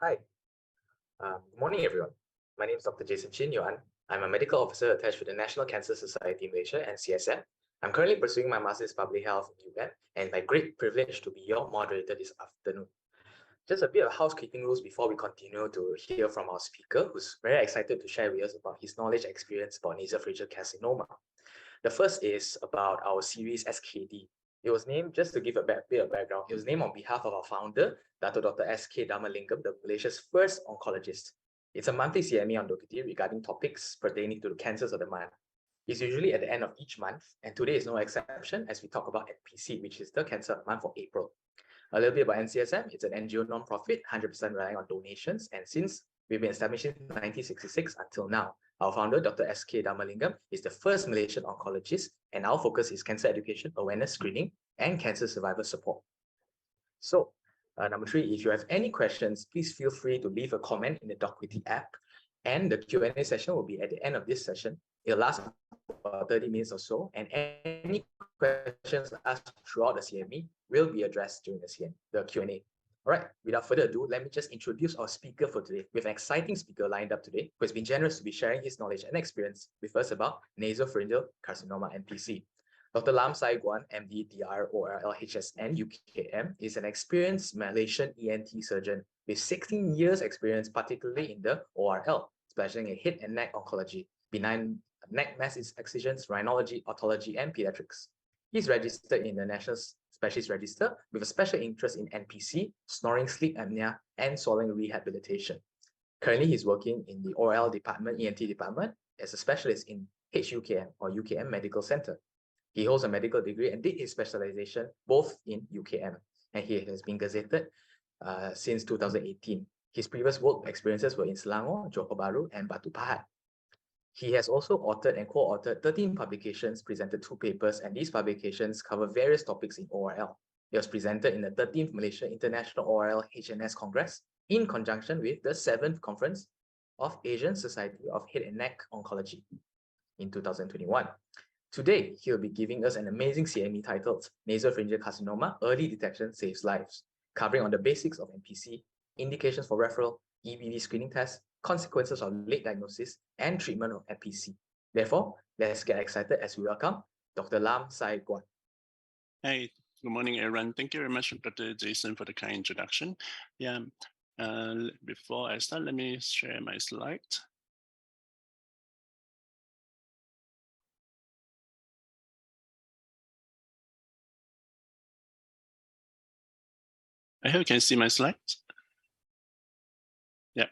Hi, good morning, everyone. My name is Dr. Chin Yu Aun. I'm a medical officer attached to the National Cancer Society Malaysia and CSM. I'm currently pursuing my Master's in Public Health in UM, and my great privilege to be your moderator this afternoon. Just a bit of housekeeping rules before we continue to hear from our speaker, who's very excited to share with us about his knowledge and experience about nasopharyngeal carcinoma. The first is about our series SKD. It was named, just to give a bit of background, it was named on behalf of our founder, Dr. S.K. Dharmalingam, the Malaysia's first oncologist. It's a monthly CME on Dokiti regarding topics pertaining to the cancers of the month. It's usually at the end of each month, and today is no exception as we talk about NPC, which is the cancer month for April. A little bit about NCSM, it's an NGO non-profit, 100% relying on donations, and since we've been established in 1966 until now, our founder, Dr. S.K. Dharmalingam, is the first Malaysian oncologist, and our focus is cancer education, awareness screening, and cancer survivor support. So, number 3, if you have any questions, please feel free to leave a comment in the Docwitty app, and the Q&A session will be at the end of this session. It'll last about 30 minutes or so, and any questions asked throughout the CME will be addressed during the Q&A. All right, without further ado, let me just introduce our speaker for today. We have an exciting speaker lined up today who has been generous to be sharing his knowledge and experience with us about nasopharyngeal carcinoma NPC. Dr. Lum Sai Guan, MD, DR, ORL, HSN, UKM, is an experienced Malaysian ENT surgeon with 16 years experience, particularly in the ORL, specializing in head and neck oncology, benign neck mass excisions, rhinology, otology, and pediatrics. He's registered in the National Specialist Register with a special interest in NPC, snoring, sleep apnea, and swallowing rehabilitation. Currently, he's working in the ORL department, ENT department, as a specialist in HUKM or UKM Medical Center. He holds a medical degree and did his specialization both in UKM, and he has been gazetted since 2018. His previous work experiences were in Selangor, Johor Bahru, and Batu Pahat. He has also authored and co-authored 13 publications, presented 2 papers, and these publications cover various topics in ORL. He was presented in the 13th Malaysia International ORL HNS Congress in conjunction with the 7th Conference of Asian Society of Head and Neck Oncology in 2021. Today, he'll be giving us an amazing CME titled Nasopharyngeal Carcinoma, Early Detection Saves Lives, covering on the basics of NPC, indications for referral, EBV screening tests, consequences of late diagnosis, and treatment of NPC. Therefore, let's get excited as we welcome Dr. Lum Sai Guan. Hey, good morning, everyone. Thank you very much, Dr. Jason, for the kind introduction. Yeah, before I start, let me share my slide. I hope you can see my slides. Yeah,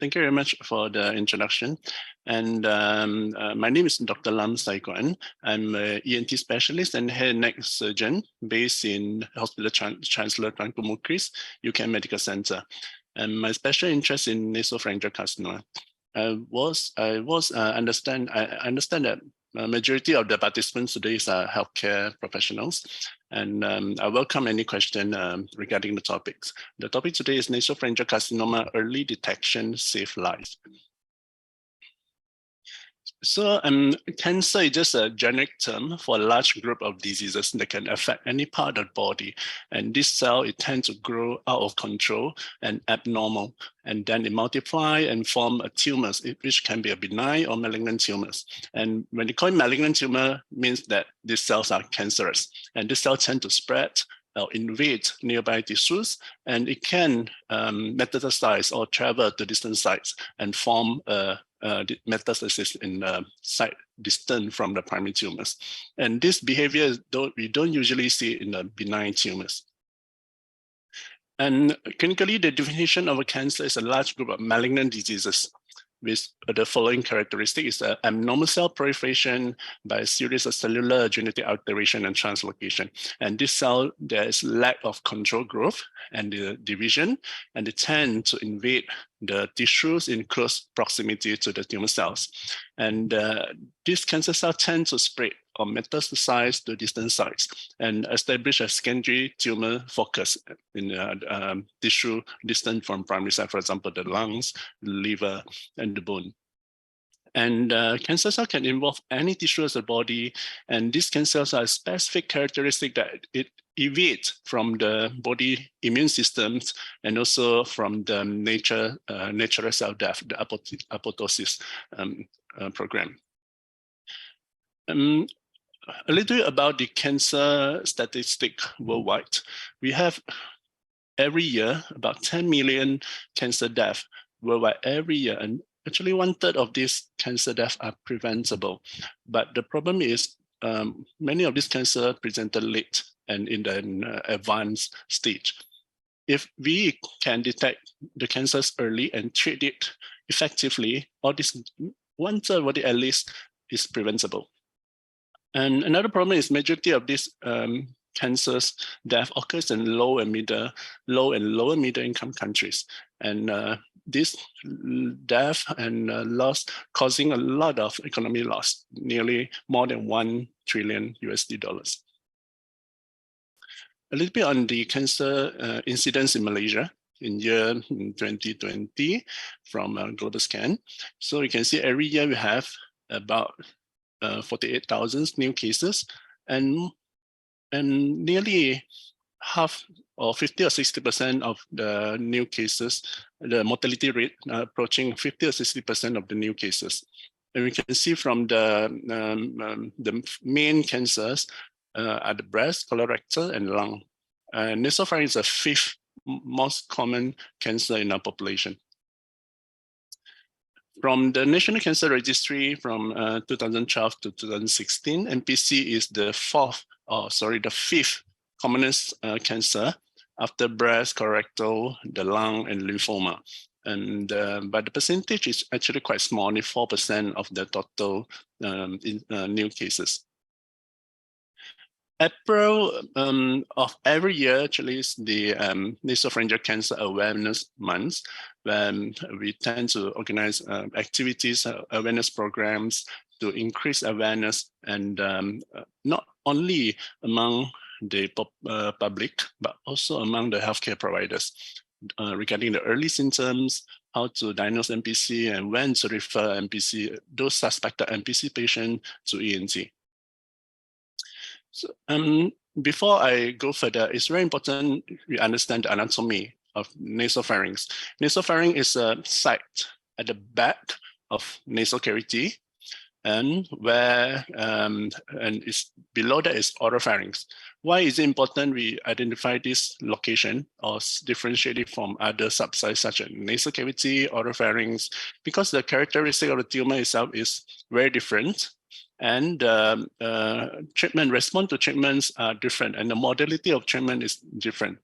thank you very much for the introduction. And my name is Dr. Lum Sai Guan. I'm an ENT specialist and head and neck surgeon based in Hospital Chancellor Tuanku Mukris, UKM Medical Center. And my special interest in nasopharyngeal carcinoma. I understand that majority of the participants today are healthcare professionals, and I welcome any question regarding the topics. The topic today is nasopharyngeal carcinoma, early detection, save life. So cancer is just a generic term for a large group of diseases that can affect any part of the body. And this cell, it tends to grow out of control and abnormal. And then it multiply and form a tumors, which can be a benign or malignant tumors. And when you call it malignant tumor, means that these cells are cancerous. And these cells tend to spread or invade nearby tissues, and it can metastasize or travel to distant sites and form metastasis in site distant from the primary tumors. And this behavior we don't usually see in the benign tumors. And clinically, the definition of a cancer is a large group of malignant diseases with the following characteristic: is abnormal cell proliferation by a series of cellular genetic alteration and translocation. And this cell, there is lack of control growth and the division, and they tend to invade the tissues in close proximity to the tumor cells. And these cancer cells tend to spread or metastasize to distant sites and establish a secondary tumor focus in tissue distant from primary site, for example, the lungs, the liver, and the bone. And cancer cells can involve any tissue of the body, and these cancer cells are a specific characteristic that it evades from the body immune systems and also from the natural cell death, the apoptosis program. A little bit about the cancer statistic worldwide. We have every year about 10 million cancer deaths worldwide every year, and actually 1/3 of these cancer deaths are preventable. But the problem is many of these cancer presented late and in an advanced stage. If we can detect the cancers early and treat it effectively, all this 1/3 of it at least is preventable. And another problem is majority of these cancers death occurs in low and lower middle income countries. And this death and loss causing a lot of economic loss, nearly more than $1 trillion. A little bit on the cancer incidence in Malaysia in year 2020 from Global Scan. So you can see every year we have about 48,000 new cases, and nearly half or 50 or 60% of the new cases, the mortality rate approaching 50 or 60% of the new cases. And we can see from the main cancers are the breast, colorectal, and lung. Nasopharynx is the 5th most common cancer in our population. From the National Cancer Registry from 2012 to 2016, NPC is the 5th commonest cancer after breast, colorectal, the lung, and lymphoma. And but the percentage is actually quite small, only 4% of the total new cases. April of every year actually is the Nasopharyngeal Cancer Awareness Month, when we tend to organize activities, awareness programs to increase awareness, and not only among the public, but also among the healthcare providers regarding the early symptoms, how to diagnose NPC, and when to refer NPC, those suspected NPC patients to ENT. So, before I go further, it's very important we understand the anatomy of nasopharynx. Nasopharynx is a site at the back of nasal cavity, and where and it's below that is oropharynx. Why is it important we identify this location or differentiate it from other subsites such as nasal cavity, oropharynx? Because the characteristic of the tumor itself is very different, and treatment response to treatments are different, and the modality of treatment is different.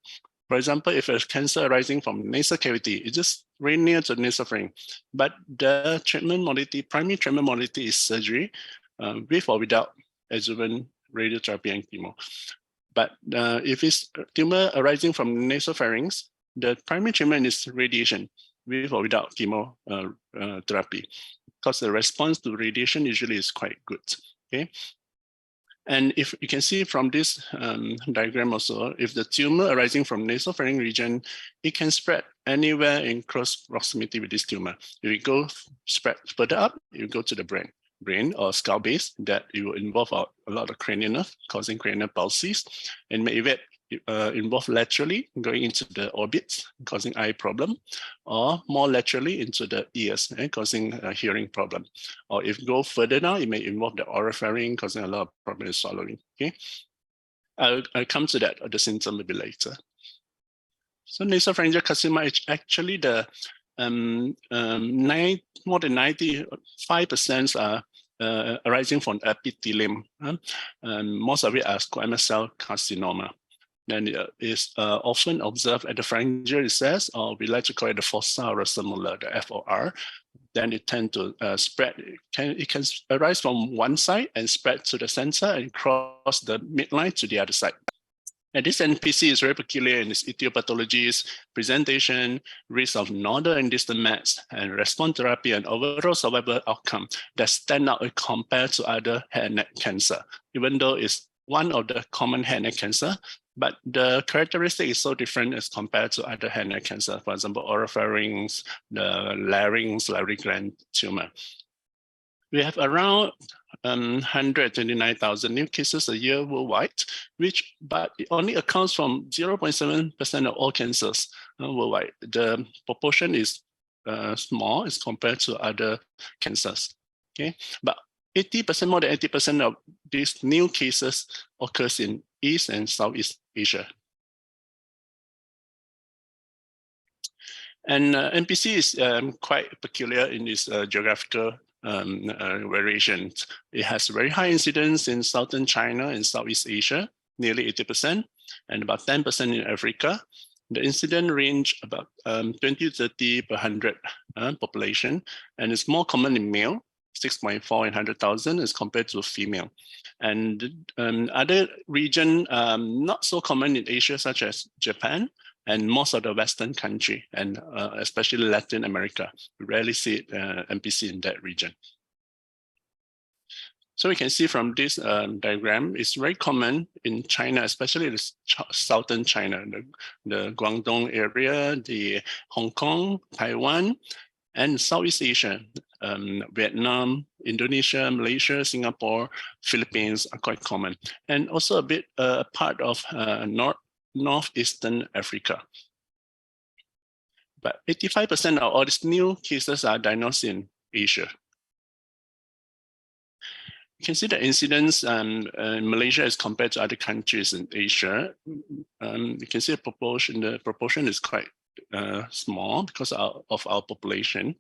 For example, if a cancer arising from nasal cavity, it's just very near to the nasopharynx, but the treatment modality, primary treatment modality is surgery with or without adjuvant radiotherapy and chemo. But if it's tumor arising from nasopharynx, the primary treatment is radiation with or without chemotherapy, because the response to radiation usually is quite good. Okay. And if you can see from this diagram also, if the tumor arising from nasopharyngeal region, it can spread anywhere in close proximity with this tumor. If you go spread further up, you go to the brain or skull base, that it will involve a lot of cranial nerve, causing cranial palsies, and may involve laterally going into the orbits, causing eye problem, or more laterally into the ears, causing a hearing problem. Or if you go further down, it may involve the oropharynx, causing a lot of problems swallowing. Okay, I'll come to that, or the symptom will be later. So nasopharyngeal carcinoma is actually the more than 95% are arising from epithelium. Most of it are squamous cell carcinoma. Then it is often observed at the pharyngeal recess, or we like to call it the fossa racemula, the FOR. Then it tends to spread. It can arise from one side and spread to the center and cross the midline to the other side. And this NPC is very peculiar in its etiologies, presentation, risk of nodal and distant mets, and response therapy and overall survival outcome that stand out compared to other head and neck cancer, even though it's one of the common head and neck cancer, but the characteristic is so different as compared to other head and neck cancer, for example, oropharynx, the larynx, laryngeal gland tumor. We have around 129,000 new cases a year worldwide, but it only accounts from 0.7% of all cancers worldwide. The proportion is small as compared to other cancers. Okay, but 80%, more than 80% of these new cases occurs in East and Southeast Asia. And NPC is quite peculiar in its geographical variations. It has very high incidence in Southern China and Southeast Asia, nearly 80%, and about 10% in Africa. The incidence range about 20 to 30 per 100 population, and it's more common in male, 6.4 in 100,000 as compared to female. And other region, not so common in Asia, such as Japan, and most of the Western country, and especially Latin America. We rarely see NPC in that region. So we can see from this diagram, it's very common in China, especially the southern China, the Guangdong area, the Hong Kong, Taiwan, and Southeast Asia, Vietnam, Indonesia, Malaysia, Singapore, Philippines are quite common. And also a bit part of Northeastern Africa. But 85% of all these new cases are diagnosed in Asia. You can see the incidence in Malaysia as compared to other countries in Asia. You can see the proportion is quite small because of our population,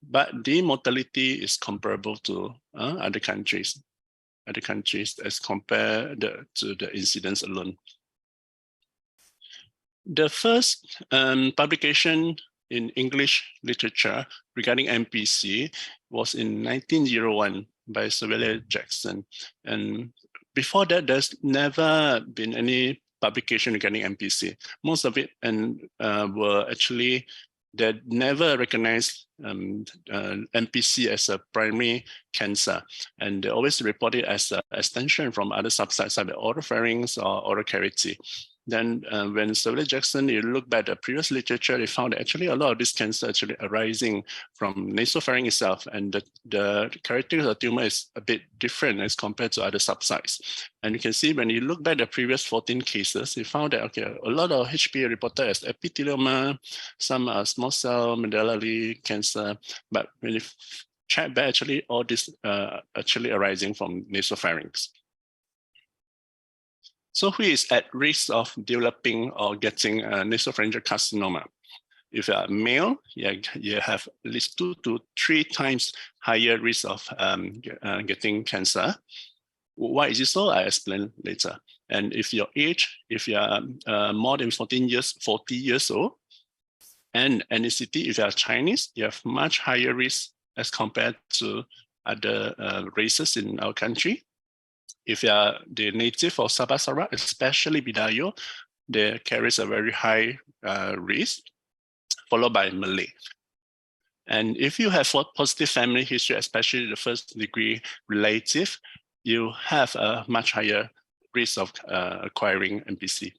but the mortality is comparable to other countries as compared to the incidence alone. The first publication in English literature regarding NPC was in 1901 by Sir Jackson. And before that, there's never been any publication regarding NPC. Most of it were actually, they never recognized NPC as a primary cancer. And they always report it as an extension from other subsites like the oropharynx or oral cavity. Then when Sir Jackson, you look back at the previous literature, they found that actually a lot of this cancer actually arising from nasopharynx itself, and the characteristics of the tumor is a bit different as compared to other subsites. And you can see when you look back at the previous 14 cases, you found that okay, a lot of HPA reported as epithelioma, some small cell medullary cancer, but when you check back, actually all this actually arising from nasopharynx. So who is at risk of developing or getting nasopharyngeal carcinoma? If you are male, you have at least 2 to 3 times higher risk of getting cancer. Why is it so? I explain later. And if your age, if you are more than 40 years old, and ethnicity, if you are Chinese, you have much higher risk as compared to other races in our country. If you are the native of Sabah Sarawak, especially Bidayuh, they carries a very high risk, followed by Malay. And if you have positive family history, especially the first degree relative, you have a much higher risk of acquiring NPC.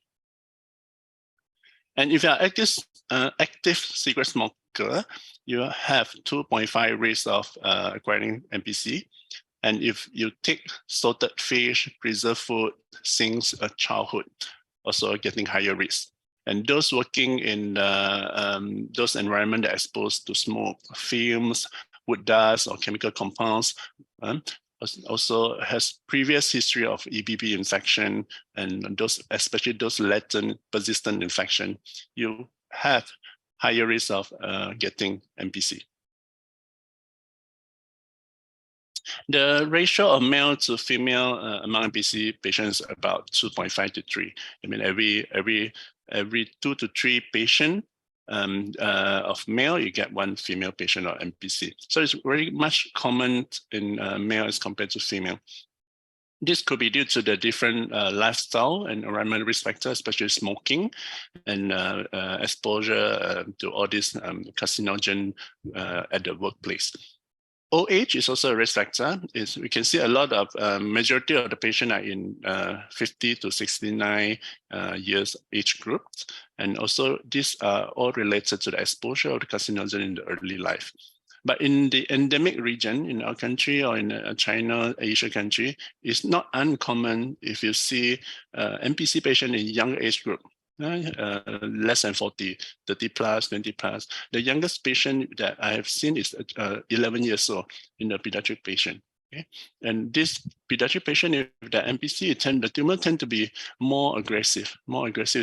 And if you are active cigarette smoker, you have 2.5 risk of acquiring NPC. And if you take salted fish, preserved food since childhood, also getting higher risk. And those working in those environments that are exposed to smoke, fumes, wood dust, or chemical compounds, also has previous history of EBV infection, and those, especially those latent persistent infection, you have higher risk of getting NPC. The ratio of male to female among NPC patients is about 2.5 to 3. I mean, every 2 to 3 patients of male, you get 1 female patient of NPC. So it's very much common in male as compared to female. This could be due to the different lifestyle and environmental risk factors, especially smoking and exposure to all these carcinogen at the workplace. Old age is also a risk factor. We can see a lot of majority of the patients are in 50 to 69 years age group. And also these are all related to the exposure of the carcinogen in the early life. But in the endemic region, in our country or in China, Asia country, it's not uncommon if you see NPC patient in young age group, less than 40, 30 plus, 20 plus. The youngest patient that I have seen is 11 years old in a pediatric patient. Okay? And this pediatric patient, if the NPC, the tumor tend to be more aggressive,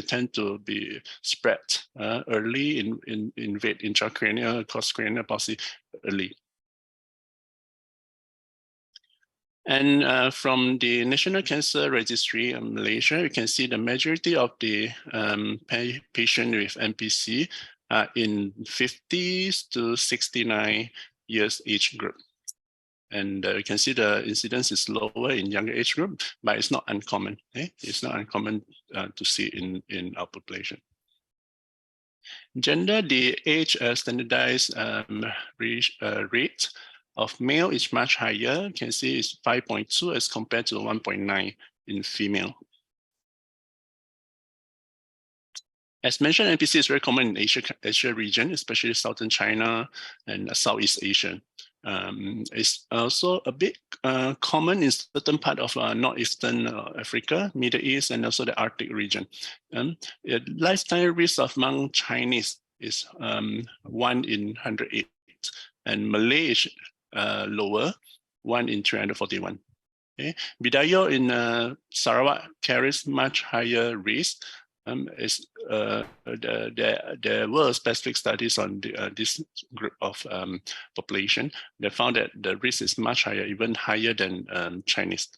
tend to be spread early, invade intracranial, cause cranial palsy early. And from the National Cancer Registry in Malaysia, you can see the majority of the patient with NPC are in 50s to 69 years age group. And you can see the incidence is lower in younger age group, but it's not uncommon. It's not uncommon to see in our population. Gender, the age standardized rate of male is much higher. You can see it's 5.2 as compared to 1.9 in female. As mentioned, NPC is very common in Asia region, especially Southern China and Southeast Asia. It's also a bit common in certain part of Northeastern Africa, Middle East, and also the Arctic region. Lifetime risk among Chinese is 1 in 108, and Malay is lower, 1 in 341. Okay. Bidayo in Sarawak carries much higher risk. There were specific studies on this group of population that found that the risk is much higher, even higher than Chinese.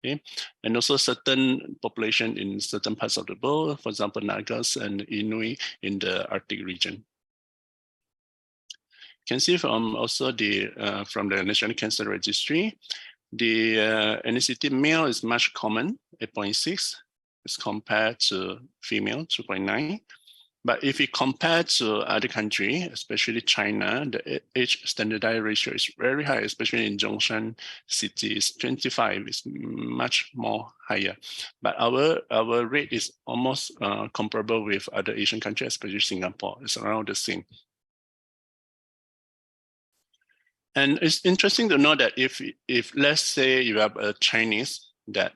Okay? And also certain population in certain parts of the world, for example, Nagas and Inuit in the Arctic region. You can see from also from the National Cancer Registry, the ethnicity male is much common, 8.6. As compared to female, 2.9. But if we compare to other countries, especially China, the age standardized ratio is very high, especially in Zhongshan cities. 25 is much more higher. But our rate is almost comparable with other Asian countries, especially Singapore. It's around the same. And it's interesting to know that if let's say you have a Chinese that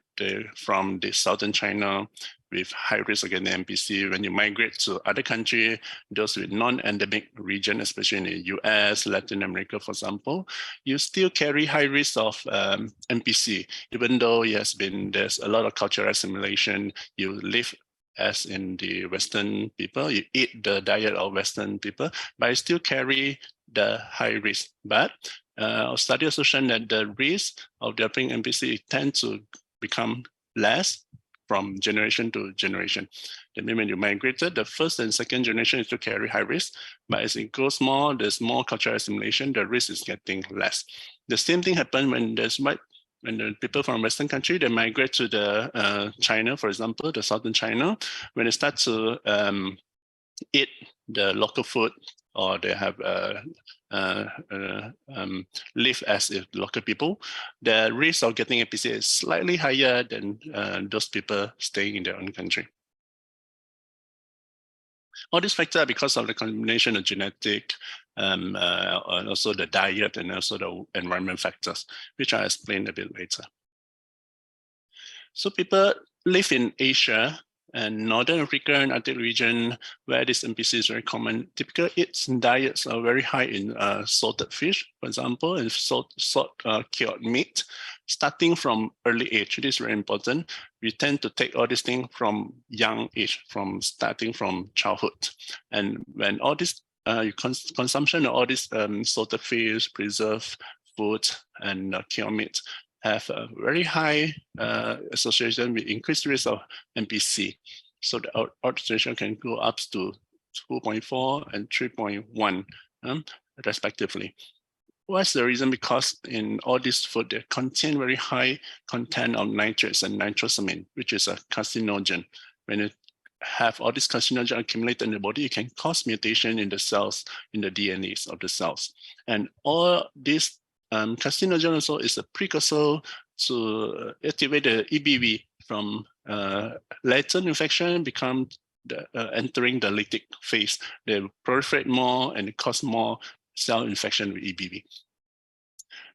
from the Southern China with high risk against the NPC, when you migrate to other countries, those with non-endemic region, especially in the US, Latin America, for example, you still carry high risk of NPC, even though there's a lot of cultural assimilation. You live as in the Western people, you eat the diet of Western people, but you still carry the high risk. But our study also shown that the risk of developing NPC tends to become less from generation to generation. That means when you migrated, the first and second generation is to carry high risk, but as it goes more, there's more cultural assimilation, the risk is getting less. The same thing happens when the people from Western country, they migrate to the China, for example, the Southern China, when they start to eat the local food, or they have live as if local people, the risk of getting NPC is slightly higher than those people staying in their own country. All these factors are because of the combination of genetic and also the diet and also the environment factors, which I'll explain a bit later. So people live in Asia and Northern Africa and Arctic region, where this NPC is very common. Typical diets are very high in salted fish, for example, and salt cured meat, starting from early age. This is very important. We tend to take all these things from young age, starting from childhood. And when all this consumption of all this salted fish, preserved food, and cured meat have a very high association with increased risk of NPC. So the odds ratio can go up to 2.4 and 3.1 respectively. What's the reason? Because in all this food, they contain very high content of nitrates and nitrosamine, which is a carcinogen. When you have all this carcinogen accumulated in the body, it can cause mutation in the cells, in the DNAs of the cells. And all this carcinogen also is a precursor to activate the EBV from latent infection become entering the lytic phase. They proliferate more and cause more cell infection with EBV.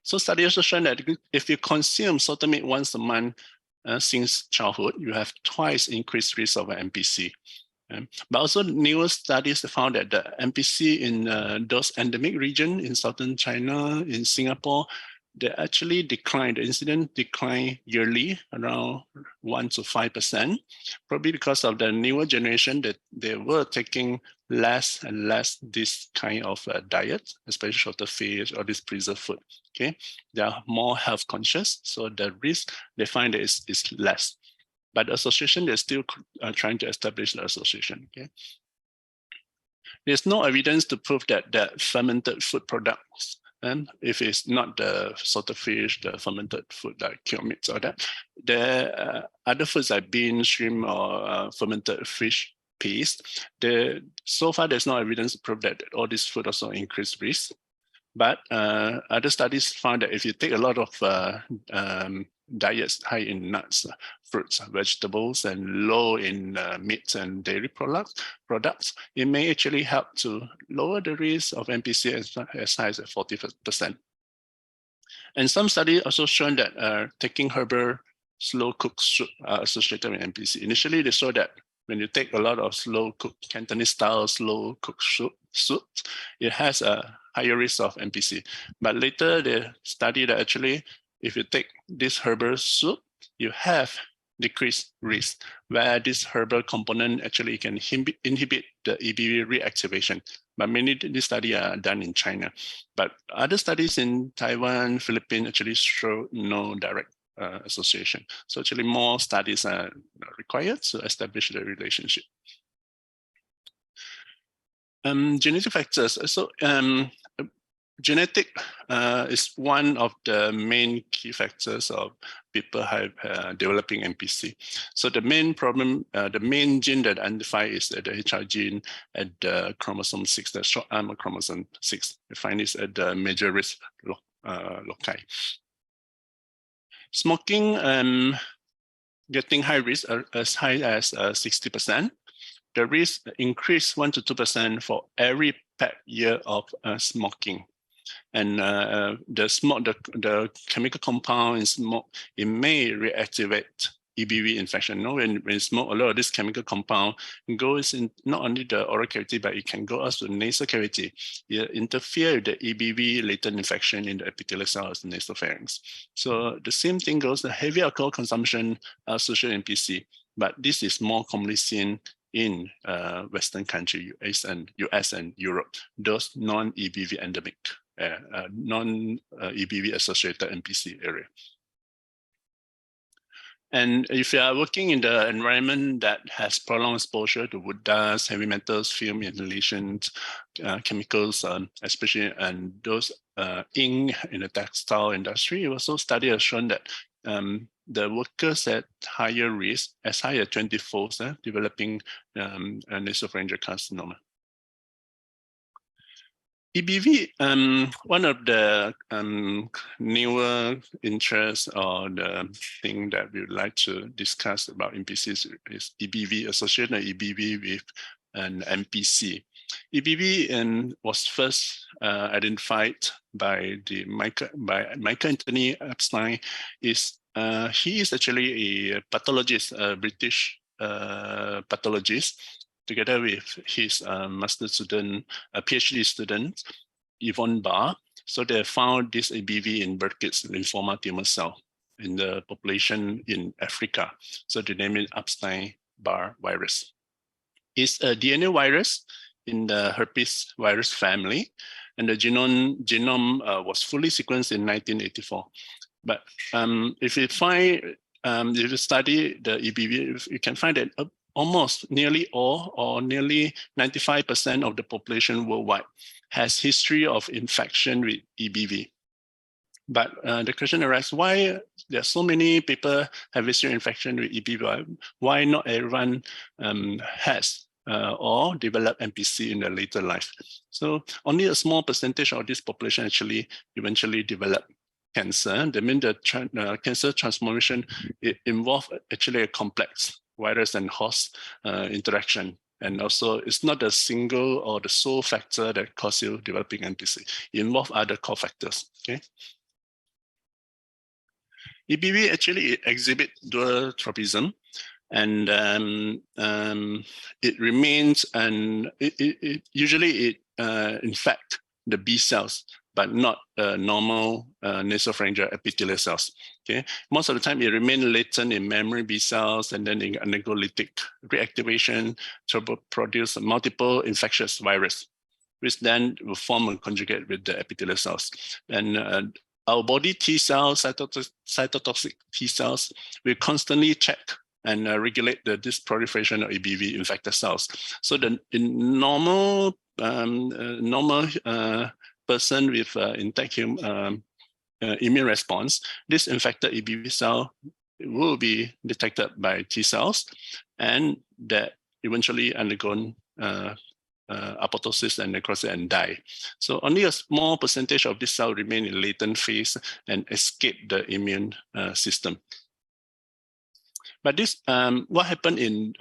So studies also shown that if you consume salted meat once a month since childhood, you have twice increased risk of NPC. But also newer studies found that the NPC in those endemic region in southern China, in Singapore, they actually declined. The incident declined yearly around 1 to 5%, probably because of the newer generation that they were taking less and less this kind of diet, especially shorter fish or this preserved food. Okay, they are more health conscious, so the risk they find is less. But the association, they're still trying to establish the association. Okay, there's no evidence to prove that fermented food products, and if it's not the salted fish, the fermented food like cured meats or that, the other foods like bean, shrimp, or fermented fish paste, so far there's no evidence to prove that all these food also increase risk. But other studies found that if you take a lot of diets high in nuts, fruits, vegetables, and low in meats and dairy products, it may actually help to lower the risk of NPC as high as 40%. And some studies also shown that taking herbal slow cooked soup are associated with NPC. Initially, they saw that when you take a lot of slow cooked Cantonese style slow cooked soup, it has a higher risk of NPC. But later they studied that actually, if you take this herbal soup, you have decreased risk, where this herbal component actually can inhibit the EBV reactivation. But many of these studies are done in China. But other studies in Taiwan, Philippines actually show no direct association. So actually more studies are required to establish the relationship. Genetic factors. So genetic is one of the main key factors of people developing NPC. So the main problem, the main gene that identify is the HR gene at the chromosome 6, the short arm of chromosome 6. We find this at the major risk loci. Smoking, getting high risk as high as 60%. The risk increased 1 to 2% for every pet year of smoking. And the chemical compound in smoke, it may reactivate EBV infection. When you smoke, a lot of this chemical compound goes in not only the oral cavity, but it can go also to the nasal cavity. It interfere with the EBV latent infection in the epithelial cells of the nasopharynx. So the same thing goes, the heavy alcohol consumption associated NPC, but this is more commonly seen in Western country, US and Europe, those non-EBV endemic, non-EBV associated NPC area. And if you are working in the environment that has prolonged exposure to wood dust, heavy metals, film inhalations, chemicals, especially and those in the textile industry, also study has shown that the workers at higher risk, as high as 20-fold, developing nasopharyngeal carcinoma. EBV, one of the newer interests or the thing that we would like to discuss about NPC is EBV, associated EBV with an NPC. EBV was first identified by Michael Anthony Epstein. He is actually a pathologist, a British pathologist, together with his master student, a PhD student, Yvonne Barr. So they found this EBV in Burkitt's lymphoma tumor cell in the population in Africa. So they named it Epstein-Barr virus. It's a DNA virus in the herpes virus family, and the genome was fully sequenced in 1984. But if you study the EBV, you can find that almost nearly all, or nearly 95% of the population worldwide has history of infection with EBV. But the question arises, why there are so many people have history of infection with EBV? Why not everyone has or develop NPC in their later life? So only a small percentage of this population actually eventually develop cancer. That means the cancer transformation, it involves actually a complex virus and host interaction. And also, it's not the single or the sole factor that causes you developing NPC. It involves other co-factors. Okay. EBV actually exhibit dual tropism, and it remains, and usually infect the B cells, but not normal nasopharyngeal epithelial cells. Okay, most of the time it remains latent in memory B cells, and then it undergo lytic reactivation to produce multiple infectious virus, which then will form and conjugate with the epithelial cells. And our body T cells, cytotoxic T cells, will constantly check and regulate this proliferation of EBV infected cells. So in normal person with intact immune response, this infected EBV cell will be detected by T cells, and that eventually undergone apoptosis and necrosis and die. So only a small percentage of this cell remain in latent phase and escape the immune system. But this, what happened in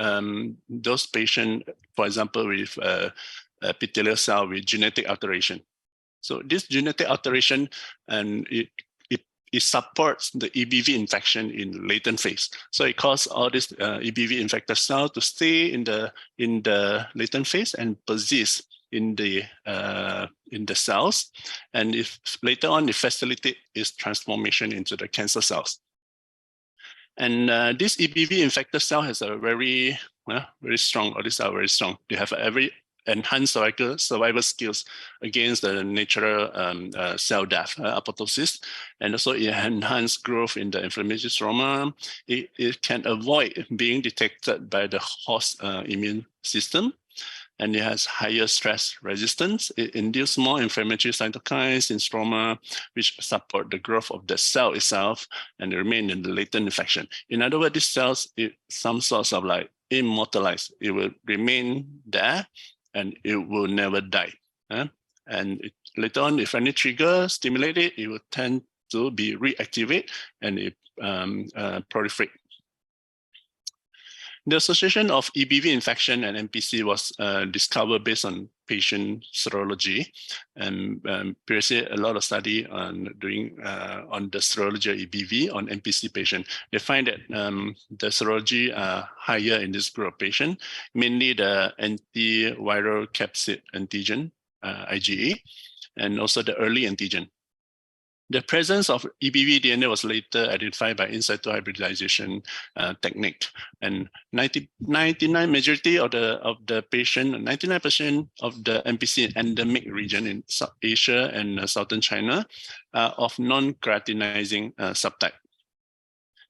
those patients, for example, with epithelial cell with genetic alteration? So this genetic alteration, and it supports the EBV infection in latent phase. So it causes all this EBV infected cell to stay in the latent phase and persist in the cells, and if later on it facilitates its transformation into the cancer cells. And this EBV infected cell has a very strong, or these are very strong. They have a very enhanced survival skills against the natural cell death, apoptosis, and also it enhances growth in the inflammatory stroma. It can avoid being detected by the host immune system, and it has higher stress resistance. It induces more inflammatory cytokines in stroma, which support the growth of the cell itself and remain in the latent infection. In other words, these cells, some sorts of like immortalized. It will remain there, and it will never die. And later on, if any trigger stimulate it, it will tend to be reactivated and it proliferate. The association of EBV infection and NPC was discovered based on patient serology, and previously a lot of study on doing on the serology of EBV on NPC patient. They find that the serology are higher in this group of patient, mainly the antiviral capsid antigen, IgA, and also the early antigen. The presence of EBV DNA was later identified by in situ hybridization technique, and 99 majority of the patient, 99% of the NPC endemic region in South Asia and Southern China are of non-keratinizing subtype.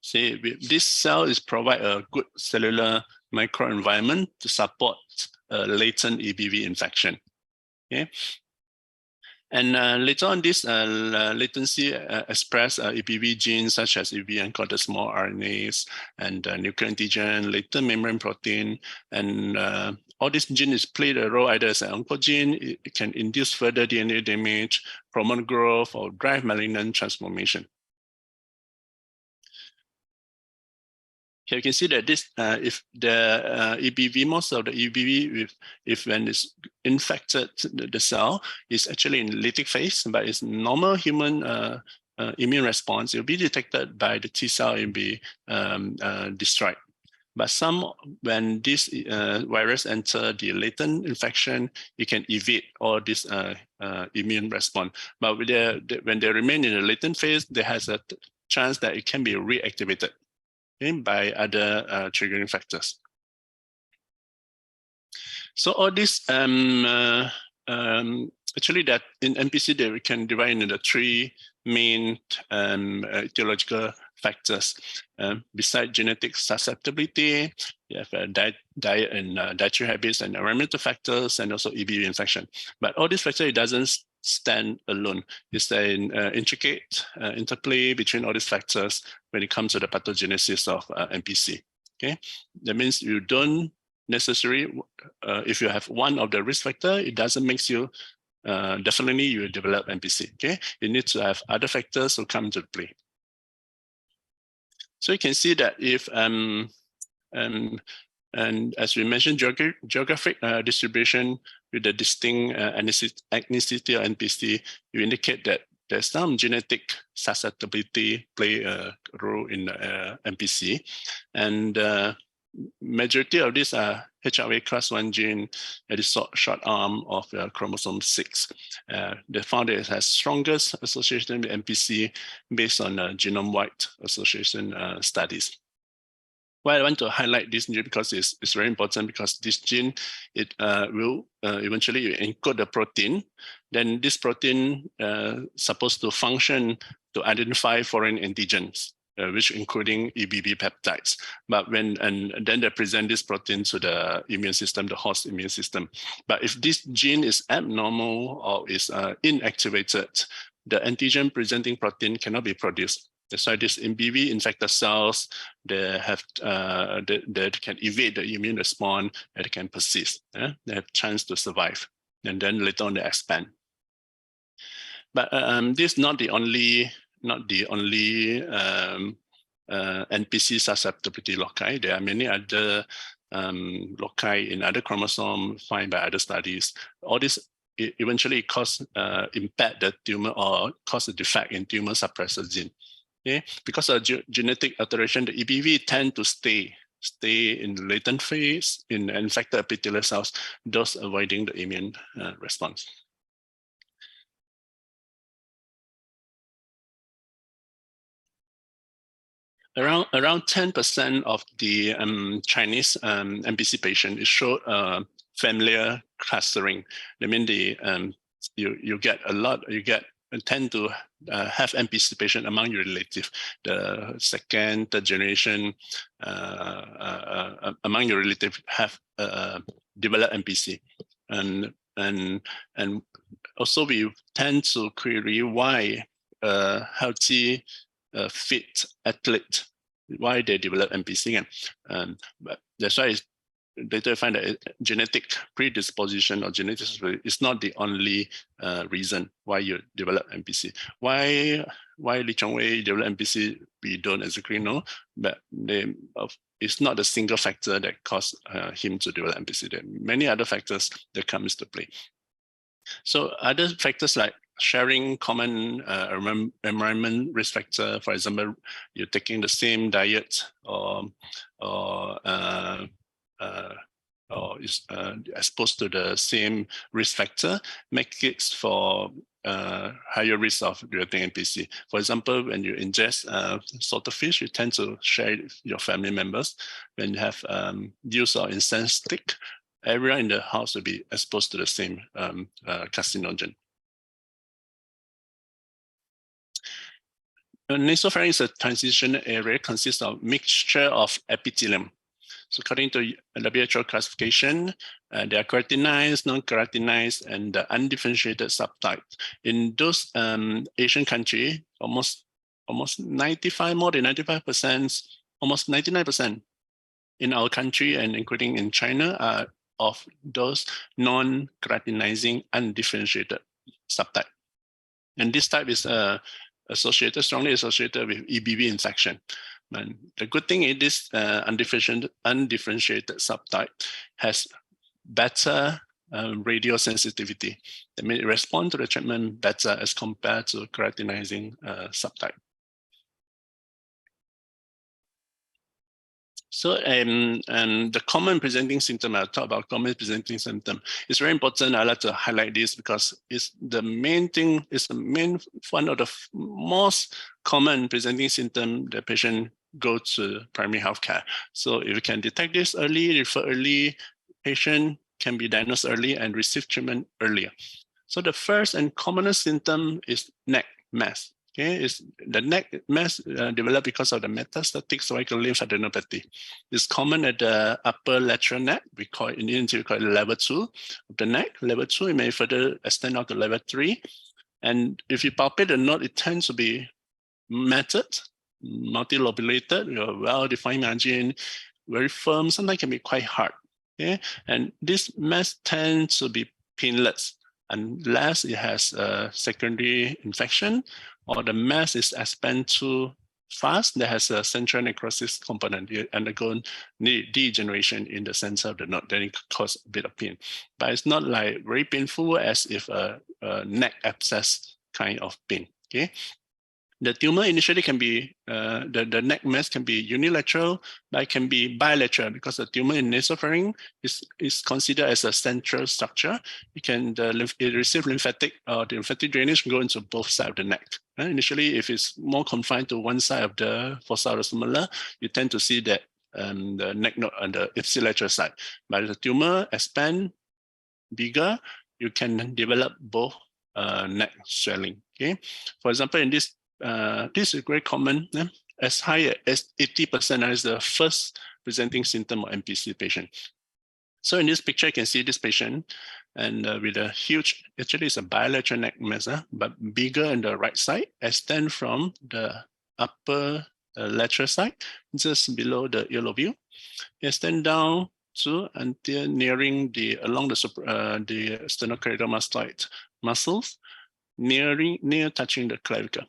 See, this cell is provide a good cellular microenvironment to support latent EBV infection. Okay. And later on, this latency express EBV genes such as EBV encoded small RNAs and nuclear antigen, latent membrane protein, and all these genes play a role either as an oncogene. It can induce further DNA damage, promote growth, or drive malignant transformation. Here you can see that this, if the EBV, most of the EBV, if when it's infected the cell, is actually in lytic phase, but it's normal human immune response, it will be detected by the T cell and be destroyed. But when this virus enter the latent infection, it can evade all this immune response. But when they remain in the latent phase, there has a chance that it can be reactivated by other triggering factors. So all this, actually that in NPC, we can divide into the three main etiological factors. Besides genetic susceptibility, you have diet and dietary habits and environmental factors, and also EBV infection. But all these factors, it doesn't stand alone. It's an intricate interplay between all these factors when it comes to the pathogenesis of NPC. Okay, that means you don't necessarily, if you have one of the risk factor, it doesn't make you definitely you will develop NPC. Okay, you need to have other factors to come into play. So you can see that if And as we mentioned, geographic distribution with the distinct ethnicity or NPC, you indicate that there's some genetic susceptibility play a role in NPC. And majority of these are HRA class 1 gene at the short arm of chromosome 6. They found that it has strongest association with NPC based on genome-wide association studies. Why I want to highlight this gene because it's very important, because this gene, it will eventually encode the protein. Then this protein supposed to function to identify foreign antigens, which including EBV peptides. But then they present this protein to the immune system, the host immune system. But if this gene is abnormal or is inactivated, the antigen presenting protein cannot be produced. That's why these EBV infected cells, they can evade the immune response and they can persist. They have chance to survive, and then later on they expand. But this is not the only NPC susceptibility loci. There are many other loci in other chromosomes found by other studies. All this eventually impact the tumor or cause a defect in tumor suppressor gene. Okay, because of genetic alteration, the EBV tend to stay in the latent phase in infected epithelial cells, thus avoiding the immune response. Around 10% of the Chinese NPC patient show familiar clustering. I mean, you tend to have NPC patient among your relative, the second, third generation among your relative have developed NPC, and also we tend to query why healthy fit athlete, why they develop NPC, but that's why later I find that genetic predisposition or genetics is not the only reason why you develop NPC. Why Lee Chong-wei developed NPC, we don't exactly know, but it's not a single factor that caused him to develop NPC. There are many other factors that come into play. So other factors like sharing common environment risk factor, for example, you're taking the same diet or is exposed to the same risk factor, make it for higher risk of developing NPC. For example, when you ingest salted fish, you tend to share it with your family members. When you have use of incense stick, everyone in the house will be exposed to the same carcinogen. Nasopharynx is a transition area, consists of mixture of epithelium. So according to WHO classification, they are keratinized, non-keratinized, and the undifferentiated subtype. In those Asian countries, almost 95, more than 95%, almost 99% in our country and including in China are of those non-keratinizing undifferentiated subtype. And this type is strongly associated with EBV infection. And the good thing is this undifferentiated subtype has better radio sensitivity. That means it responds to the treatment better as compared to keratinizing subtype. So the common presenting symptom, I'll talk about common presenting symptom. It's very important. I like to highlight this because it's the main thing, it's the main one of the most common presenting symptom the patient go to primary healthcare. So if you can detect this early, refer early, patient can be diagnosed early and receive treatment earlier. So the first and commonest symptom is neck mass. Okay, is the neck mass developed because of the metastatic cervical lymphadenopathy. It's common at the upper lateral neck. We call it in ENT, we call it level 2 of the neck. Level 2, it may further extend out to level 3. And if you palpate the node, it tends to be matted, multilobulated, well-defined margin, very firm, sometimes can be quite hard. Okay, and this mass tends to be painless unless it has a secondary infection or the mass is expanded too fast, that has a central necrosis component. You undergo degeneration in the center of the node, then it could cause a bit of pain. But it's not like very painful as if a neck abscess kind of pain. Okay. The tumor initially can be, the neck mass can be unilateral, but it can be bilateral because the tumor in nasopharynx is considered as a central structure. It can receive lymphatic the lymphatic drainage go into both sides of the neck. Initially, if it's more confined to one side of the fossa orophylla, you tend to see that the neck node on the ipsilateral side. But if the tumor expand bigger, you can develop both neck swelling. Okay, for example, in this is very common, as high as 80% is the first presenting symptom of NPC patient. So in this picture, you can see this patient and with a huge, actually it's a bilateral neck mass, but bigger on the right side, extend from the upper lateral side, just below the ear lobule, extend down to until nearing along the sternocleidomastoid muscles, near touching the clavicle.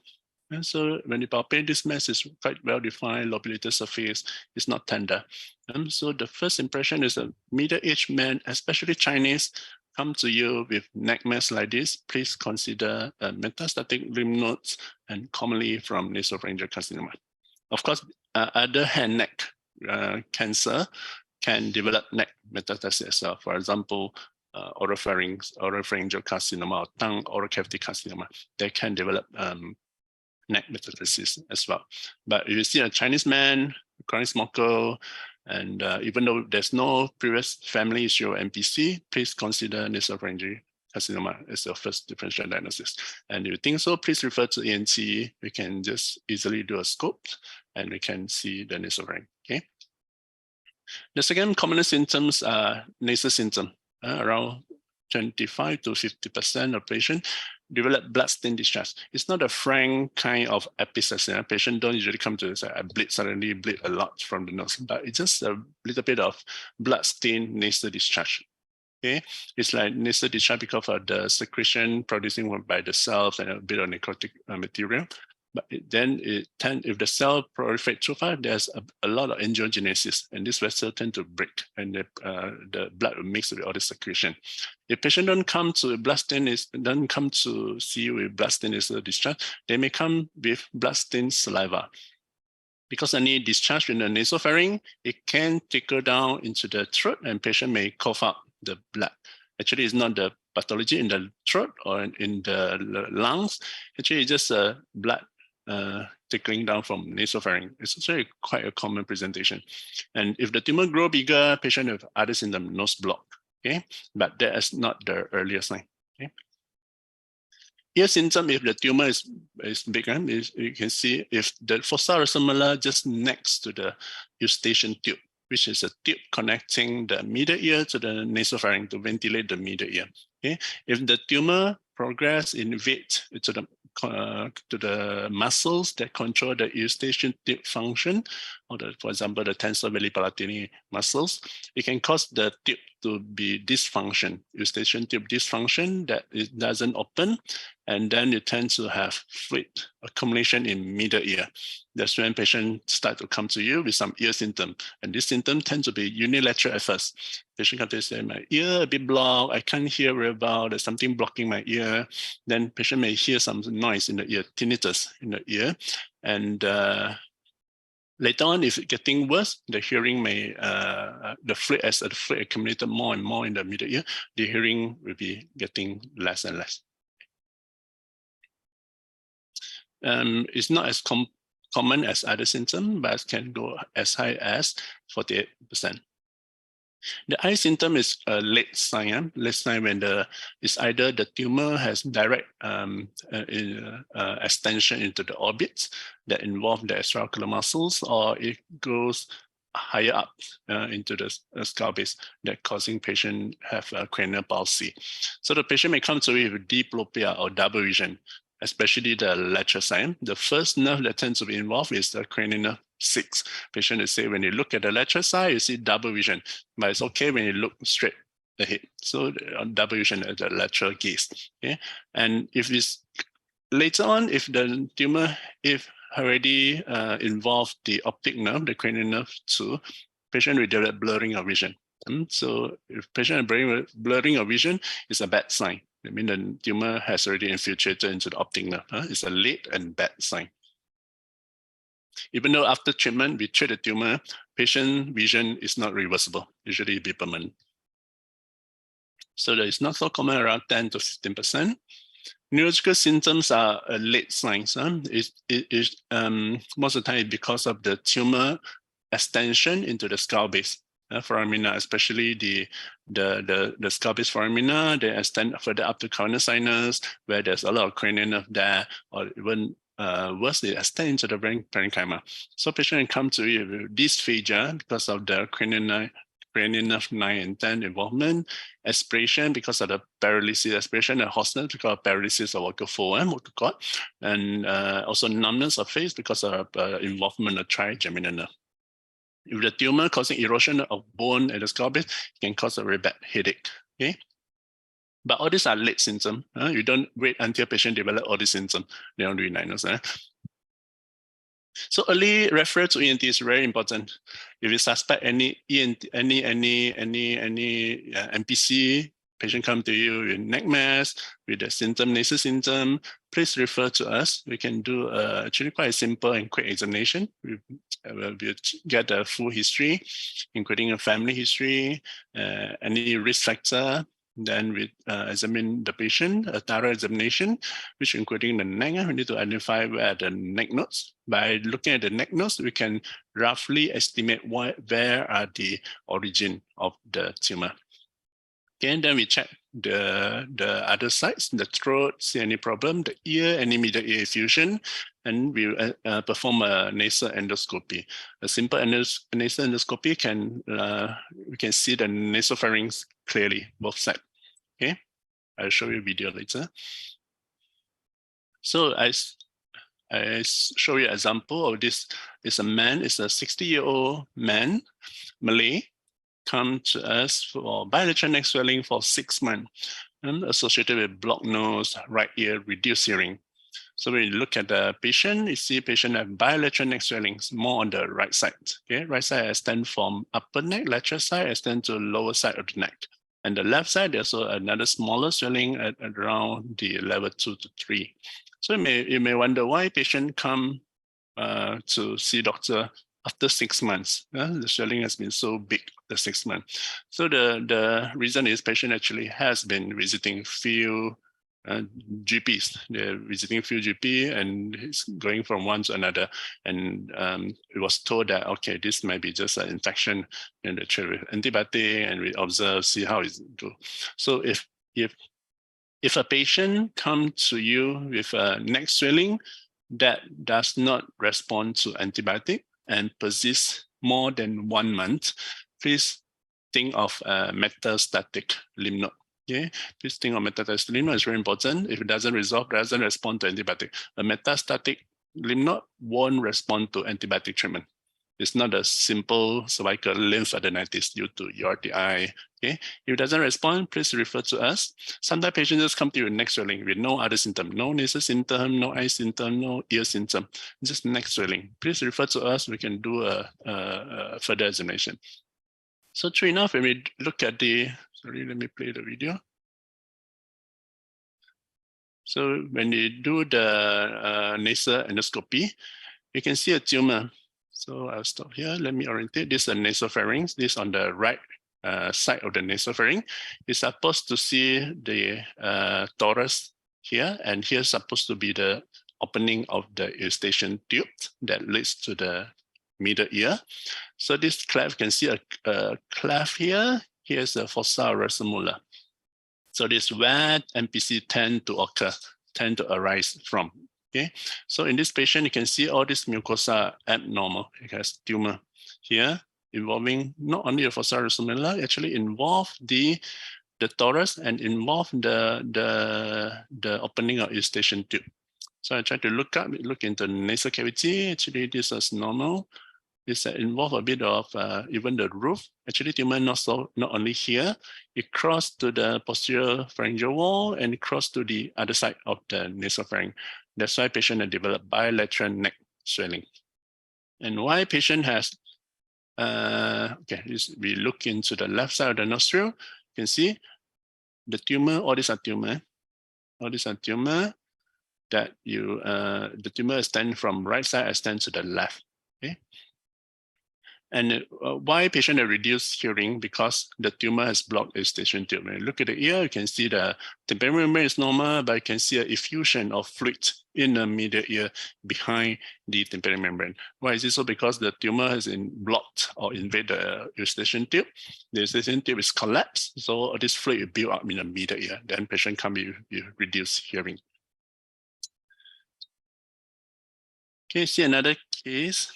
And so when you palpate, this mass is quite well defined, lobulated surface, it's not tender. So the first impression is a middle-aged man, especially Chinese, come to you with neck mass like this, please consider metastatic lymph nodes and commonly from nasopharyngeal carcinoma. Of course, other hand neck cancer can develop neck metastasis. For example, oropharyngeal carcinoma or tongue oral cavity carcinoma, they can develop neck metastasis as well. But if you see a Chinese man, chronic smoker, and even though there's no previous family issue or NPC, please consider nasopharyngeal carcinoma as your first differential diagnosis. And if you think so, please refer to ENT. We can just easily do a scope and we can see the nasopharynx. Okay. The second common symptoms are nasal symptom. Around 25 to 50% of patients develop blood-stained discharge. It's not a frank kind of episode. Patients don't usually come to say, I suddenly bleed a lot from the nose, but it's just a little bit of blood-stained nasal discharge. Okay, it's like nasal discharge because of the secretion producing by the cells and a bit of necrotic material. But if the cell proliferate too far, there's a lot of angiogenesis, and this vessel tend to break, and the blood will mix with all the secretion. If patient don't come to see you with blood-stained nasal discharge, they may come with blood-stained saliva. Because any discharge in the nasopharynx, it can trickle down into the throat, and patient may cough up the blood. Actually, it's not the pathology in the throat or in the lungs. Actually, it's just a blood trickling down from nasopharynx. It's actually quite a common presentation. And if the tumor grow bigger, patient have other symptom, nose block. Okay, but that is not the earlier sign. Okay. Ear symptom, if the tumor is bigger, you can see if the fossa orophylla just next to the eustachian tube, which is a tube connecting the middle ear to the nasopharynx to ventilate the middle ear. Okay, if the tumor progress invade to the muscles that control the eustachian tube function, or for example, the tensor veli palatini muscles, it can cause the tube to be dysfunction, eustachian tube dysfunction, that it doesn't open, and then you tend to have fluid accumulation in middle ear. That's when patients start to come to you with some ear symptom, and this symptom tends to be unilateral at first. Patient comes to say, my ear a bit blocked, I can't hear very well, there's something blocking my ear. Then patient may hear some noise in the ear, tinnitus in the ear, and later on, if it's getting worse, the hearing may, as the fluid accumulated more and more in the middle ear, the hearing will be getting less and less. It's not as common as other symptoms, but can go as high as 48%. The eye symptom is a late sign. Late sign when it's either the tumor has direct extension into the orbits that involve the extraocular muscles, or it goes higher up into the skull base, that causing patient have a cranial palsy. So the patient may come to you with diplopia or double vision, especially the lateral side. The first nerve that tends to be involved is the cranial nerve 6. Patient will say when you look at the lateral side, you see double vision, but it's okay when you look straight ahead. So double vision at the lateral gaze. Okay, and if it's later on, if the tumor, if already involved the optic nerve, the cranial nerve too, patient will develop blurring of vision. So if patient has blurring of vision, it's a bad sign. I mean, the tumor has already infiltrated into the optic nerve. It's a late and bad sign. Even though after treatment, we treat the tumor, patient vision is not reversible. Usually it be permanent. So that is not so common, around 10 to 15%. Neurological symptoms are late signs. Most of the time because of the tumor extension into the skull base. Foramina, especially the skull base foramina, they extend further up to coronal sinus, where there's a lot of cranial nerve there, or even worse, they extend into the brain parenchyma. So patient come to you with dysphagia because of the cranial nerve 9 and 10 involvement, aspiration because of the paralysis, aspiration and hoarseness because of paralysis of vocal fold and vocal cord, and also numbness of face because of involvement of trigeminal nerve. If the tumor causing erosion of bone at the skull base, it can cause a very bad headache. Okay, but all these are late symptoms. You don't wait until patient develop all these symptoms. They don't really diagnose. So early referral to ENT is very important. If you suspect any ENT, any MPC, patient come to you with neck mass, with a symptom, nasal symptom, please refer to us. We can do actually quite a simple and quick examination. We'll get a full history, including a family history, any risk factor. Then we examine the patient, a thorough examination, which including the neck. We need to identify where the neck nodes. By looking at the neck nodes, we can roughly estimate where are the origin of the tumor. Okay, and then we check the other sides, the throat, see any problem, the ear, any middle ear effusion, and we perform a nasal endoscopy. A simple nasal endoscopy we can see the nasopharynx clearly, both sides. Okay, I'll show you a video later. So I show you an example of this. It's a man, it's a 60-year-old man, Malay, come to us for bilateral neck swelling for 6 months, associated with blocked nose, right ear, reduced hearing. So when you look at the patient, you see patient have bilateral neck swellings more on the right side. Okay, right side extend from upper neck, lateral side extend to lower side of the neck. And the left side, there's also another smaller swelling at around the level 2 to 3. So you may wonder why patient come to see doctor after 6 months. The swelling has been so big the 6 months. So the reason is patient actually has been visiting few GPs. They're visiting few GP and it's going from one to another. And it was told that, okay, this might be just an infection and they treat with antibiotic and we observe, see how it do. So if a patient come to you with a neck swelling that does not respond to antibiotic and persists more than 1 month, please think of metastatic lymph node. Okay, please think of metastatic lymph node. It's very important. If it doesn't resolve, doesn't respond to antibiotic, a metastatic lymph node won't respond to antibiotic treatment. It's not a simple cervical lymphadenitis due to URTI. Okay, if it doesn't respond, please refer to us. Sometimes patients just come to you with neck swelling with no other symptom, no nasal symptom, no eye symptom, no ear symptom, just neck swelling. Please refer to us. We can do a further examination. So true enough, when we look at sorry, let me play the video. So when you do the nasal endoscopy, you can see a tumor. So I'll stop here. Let me orientate. This is a nasopharynx. This on the right side of the nasopharynx. You're supposed to see the torus here, and here's supposed to be the opening of the eustachian tube that leads to the middle ear. So this cleft, you can see a cleft here. Here's the fossa racemula. So this is where MPC tend to arise from. Okay, so in this patient, you can see all this mucosa abnormal. It has tumor here involving not only the fossa racemula, actually involve the torus and involve the opening of eustachian tube. So I try to look into the nasal cavity. Actually, this is normal. This involve a bit of even the roof. Actually, tumor not only here, it crossed to the posterior pharyngeal wall and crossed to the other side of the nasopharynx. That's why patient develop bilateral neck swelling. And why patient has, we look into the left side of the nostril, you can see the tumor, all these are tumor. All these are tumor that the tumor extends from right side extends to the left. Okay. And why patient have reduced hearing? Because the tumor has blocked the eustachian tube. When you look at the ear, you can see the tympanic membrane is normal, but you can see an effusion of fluid in the middle ear behind the tympanic membrane. Why is this so? Because the tumor has been blocked or invade the eustachian tube. The eustachian tube is collapsed, so this fluid will build up in the middle ear. Then patient can be reduced hearing. Okay, see another case.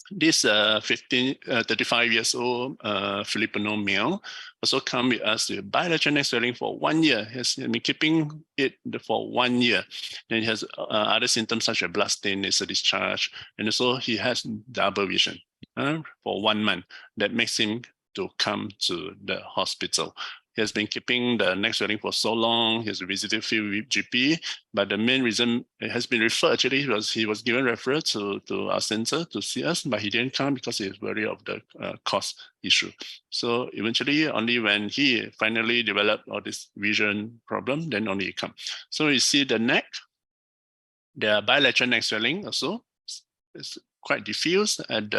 This 35 years old Filipino male also come with us with bilateral neck swelling for 1 year. He has been keeping it for 1 year. Then he has other symptoms such as blood stain, nasal discharge, and also he has double vision for 1 month. That makes him to come to the hospital. He has been keeping the neck swelling for so long. He has visited few GP, but the main reason it has been referred actually was he was given referral to our center to see us, but he didn't come because he was worried of the cost issue. So eventually, only when he finally developed all this vision problem, then only he come. So you see the neck, there are bilateral neck swelling also. It's quite diffuse, and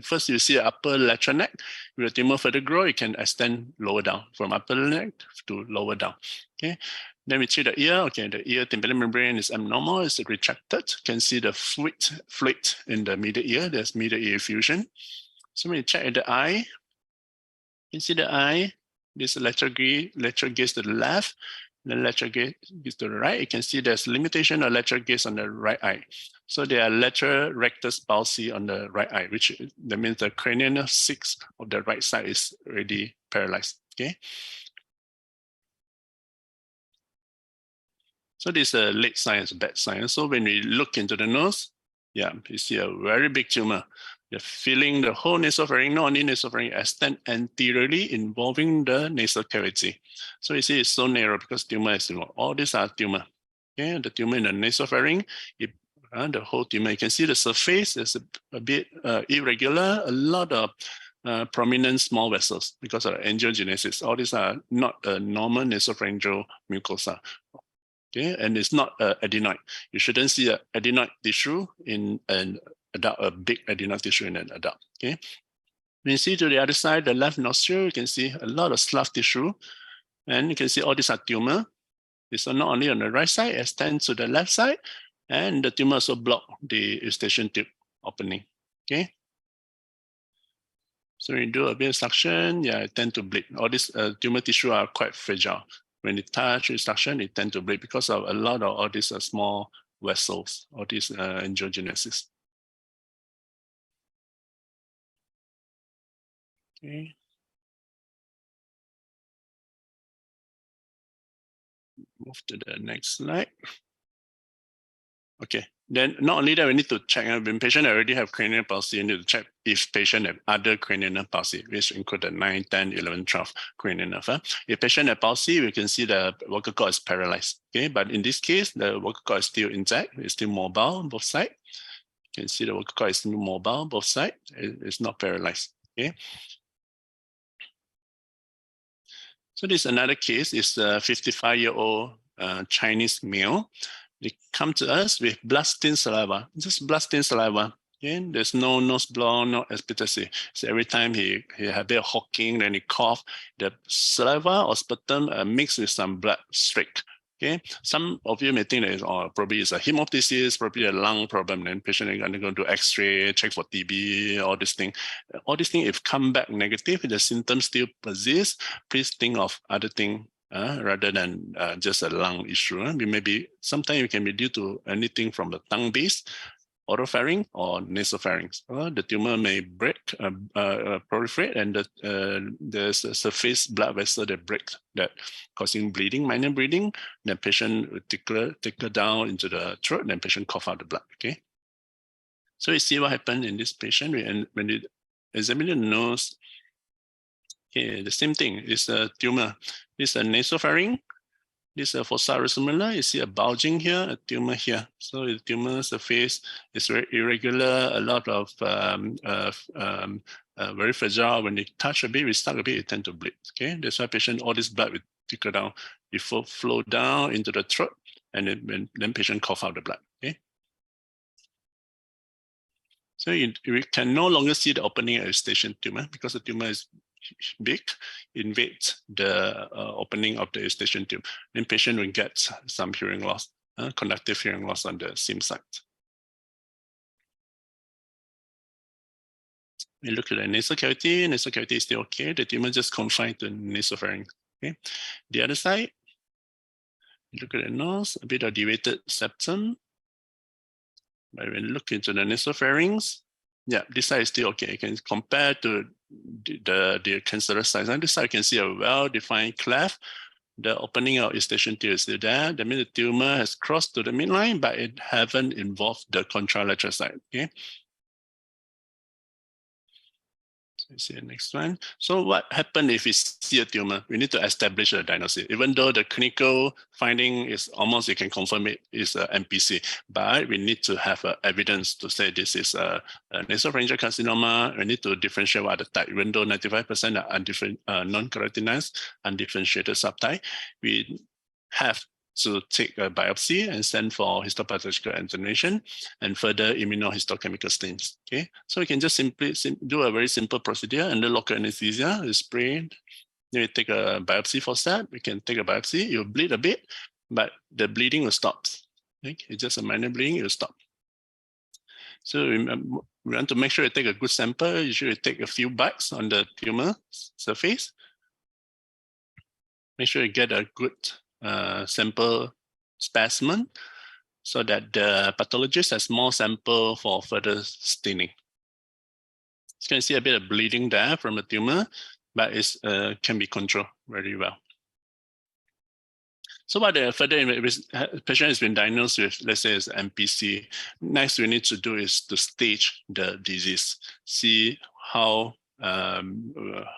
first you see upper lateral neck. With the tumor further grow, it can extend lower down from upper neck to lower down. Okay, then we check the ear. Okay, the ear tympanic membrane is abnormal, it's retracted. You can see the fluid in the middle ear. There's middle ear effusion. So when you check at the eye, you can see the eye. This lateral gaze to the left, the lateral gaze to the right. You can see there's limitation of lateral gaze on the right eye. So there are lateral rectus palsy on the right eye, which that means the cranial 6 of the right side is already paralyzed. Okay. So this is a late sign, it's a bad sign. So when we look into the nose, yeah, you see a very big tumor. You're feeling the whole nasopharynx, not only nasopharynx, extend anteriorly involving the nasal cavity. So you see it's so narrow because tumor is involved. All these are tumor. Okay, the tumor in the nasopharynx, the whole tumor, you can see the surface is a bit irregular, a lot of prominent small vessels because of angiogenesis. All these are not a normal nasopharyngeal mucosa. Okay, and it's not adenoid. You shouldn't see an adenoid tissue in an adult, a big adenoid tissue in an adult. Okay, when you see to the other side, the left nostril, you can see a lot of slough tissue, and you can see all these are tumor. It's not only on the right side, it extends to the left side, and the tumor also block the eustachian tube opening. Okay. So when you do a bit of suction, yeah, it tend to bleed. All these tumor tissue are quite fragile. When you touch with suction, it tend to bleed because of a lot of all these small vessels, all these angiogenesis. Okay. Move to the next slide. Okay, then not only that, we need to check when patient already have cranial palsy, you need to check if patient have other cranial palsy, which include the 9, 10, 11, 12 cranial nerve. If patient have palsy, we can see the vocal cord is paralyzed. Okay, but in this case, the vocal cord is still intact, it's still mobile on both sides. You can see the vocal cord is still mobile both sides, it's not paralyzed. Okay. So this is another case, it's a 55-year-old Chinese male. They come to us with blood-stained saliva, just blood-stained saliva. Okay? There's no nose blow, no expectancy. So every time he had a bit of hawking, then he cough, the saliva or sputum mixed with some blood streak. Okay, some of you may think that it's, probably it's a hemoptysis, probably a lung problem. Then patient is going to do X-ray, check for TB, all these things. All these things, if come back negative, if the symptoms still persist, please think of other things. Rather than just a lung issue. Maybe sometimes it can be due to anything from the tongue base, oropharynx or nasopharynx. The tumor may break, proliferate, and there's a surface blood vessel that breaks, that causing bleeding, minor bleeding. Then patient will tickle down into the throat, then patient cough out the blood. Okay. So you see what happened in this patient when you examine the nose. Okay, the same thing. It's a tumor. It's a nasopharynx. This fossa aurosimilar, you see a bulging here, a tumor here. So the tumor surface is very irregular, a lot of very fragile. When they touch a bit, we stuck a bit, it tend to bleed. Okay, that's why patient, all this blood will trickle down, before flow down into the throat, and then patient cough out the blood. Okay. So we can no longer see the opening of eustachian tumor because the tumor is big, invades the opening of the eustachian tube. Then patient will get some hearing loss, conductive hearing loss on the same side. We look at the nasal cavity. Nasal cavity is still okay. The tumor just confined to nasopharynx. Okay. The other side, we look at the nose, a bit of deviated septum. But when you look into the nasopharynx, yeah, this side is still okay. You can compare to the cancerous side. On this side, you can see a well-defined cleft. The opening of eustachian tube is still there. That means the tumor has crossed to the midline, but it haven't involved the contralateral side. Okay. So see the next one. So what happens if we see a tumor? We need to establish a diagnosis. Even though the clinical finding is almost, you can confirm it is a MPC, but we need to have evidence to say this is a nasopharyngeal carcinoma. We need to differentiate what the type. Even though 95% are non-keratinized, undifferentiated subtype, we have to take a biopsy and send for histopathological examination and further immunohistochemical stains. Okay, so we can just simply do a very simple procedure under local anesthesia. You spray, then we take a biopsy for that. We can take a biopsy. You bleed a bit, but the bleeding will stop. Okay? It's just a minor bleeding. It will stop. So we want to make sure you take a good sample. Usually take a few bites on the tumor surface. Make sure you get a good sample specimen so that the pathologist has more sample for further staining. You can see a bit of bleeding there from the tumor, but it can be controlled very well. So what the further patient has been diagnosed with, let's say, is MPC. Next, we need to do is to stage the disease, see how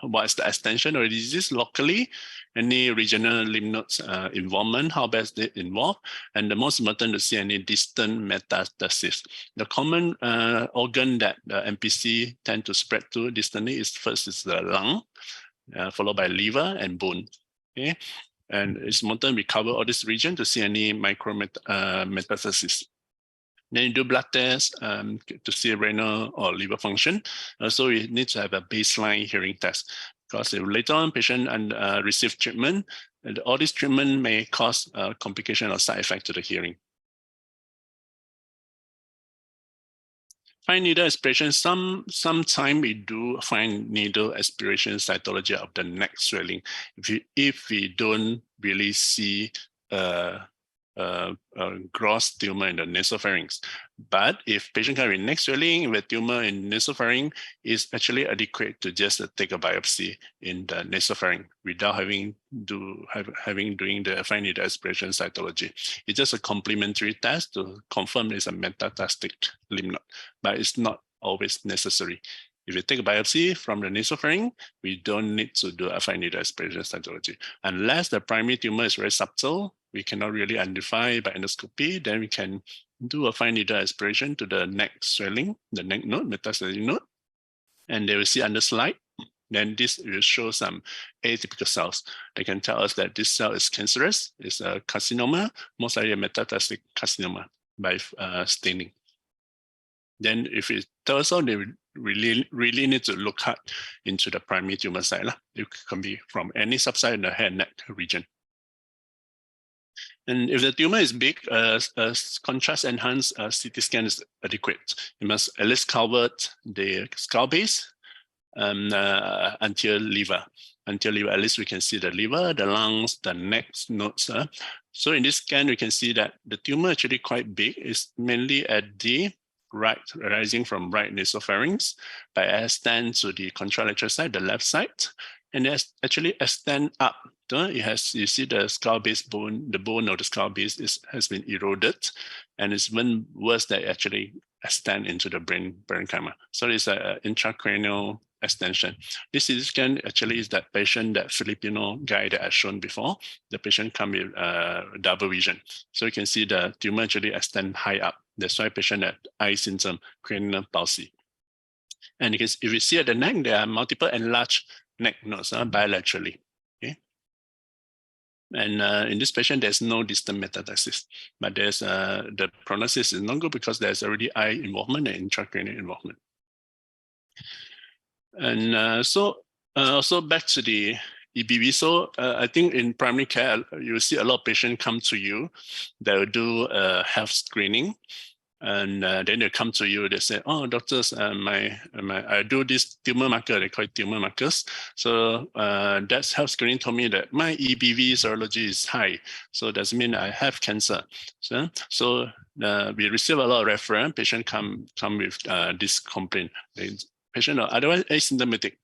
what is the extension of the disease locally, any regional lymph nodes involvement, how best they involve, and the most important to see any distant metastasis. The common organ that the MPC tend to spread to distantly is first is the lung, followed by liver and bone. Okay, and it's important we cover all this region to see any metastasis. Then you do blood tests to see renal or liver function. So you need to have a baseline hearing test because if later on patient receive treatment, all this treatment may cause complication or side effect to the hearing. Fine needle aspiration, sometime we do fine needle aspiration cytology of the neck swelling. If we don't really see a gross tumor in the nasopharynx. But if patient comes with neck swelling with tumor in nasopharynx, it's actually adequate to just take a biopsy in the nasopharynx without doing the fine needle aspiration cytology. It's just a complementary test to confirm it's a metastatic lymph node, but it's not always necessary. If you take a biopsy from the nasopharynx, we don't need to do a fine needle aspiration cytology. Unless the primary tumor is very subtle, we cannot really identify by endoscopy, then we can do a fine needle aspiration to the neck swelling, the neck node, metastatic node, and they will see under slide. Then this will show some atypical cells. They can tell us that this cell is cancerous, it's a carcinoma, most likely a metastatic carcinoma by staining. Then if it tells us, they really need to look hard into the primary tumor site. It can be from any subsite in the head and neck region. And if the tumor is big, contrast-enhanced CT scan is adequate. You must at least cover the skull base until liver. Until liver, at least we can see the liver, the lungs, the neck nodes. So in this scan, we can see that the tumor actually quite big. It's mainly at the right, rising from right nasopharynx, but extend to the contralateral side, the left side, and it actually extend up. You see the skull base bone, the bone of the skull base has been eroded, and it's even worse that it actually extend into the brain parenchyma. So it's an intracranial extension. This CT scan actually is that patient, that Filipino guy that I shown before. The patient come with double vision. So you can see the tumor actually extend high up. That's why patient had eye symptom, cranial palsy. And you can, if you see at the neck, there are multiple enlarged neck nodes bilaterally. Okay. And in this patient, there's no distant metastasis, but there's the prognosis is not good because there's already eye involvement and intracranial involvement. And so back to the EBV. So I think in primary care, you see a lot of patients come to you. They will do health screening. And then they come to you, they say, oh, doctors, I do this tumor marker, they call it tumor markers. So that's health screening told me that my EBV serology is high. So does it mean I have cancer? So we receive a lot of reference. Patient come with this complaint. The patient are otherwise asymptomatic.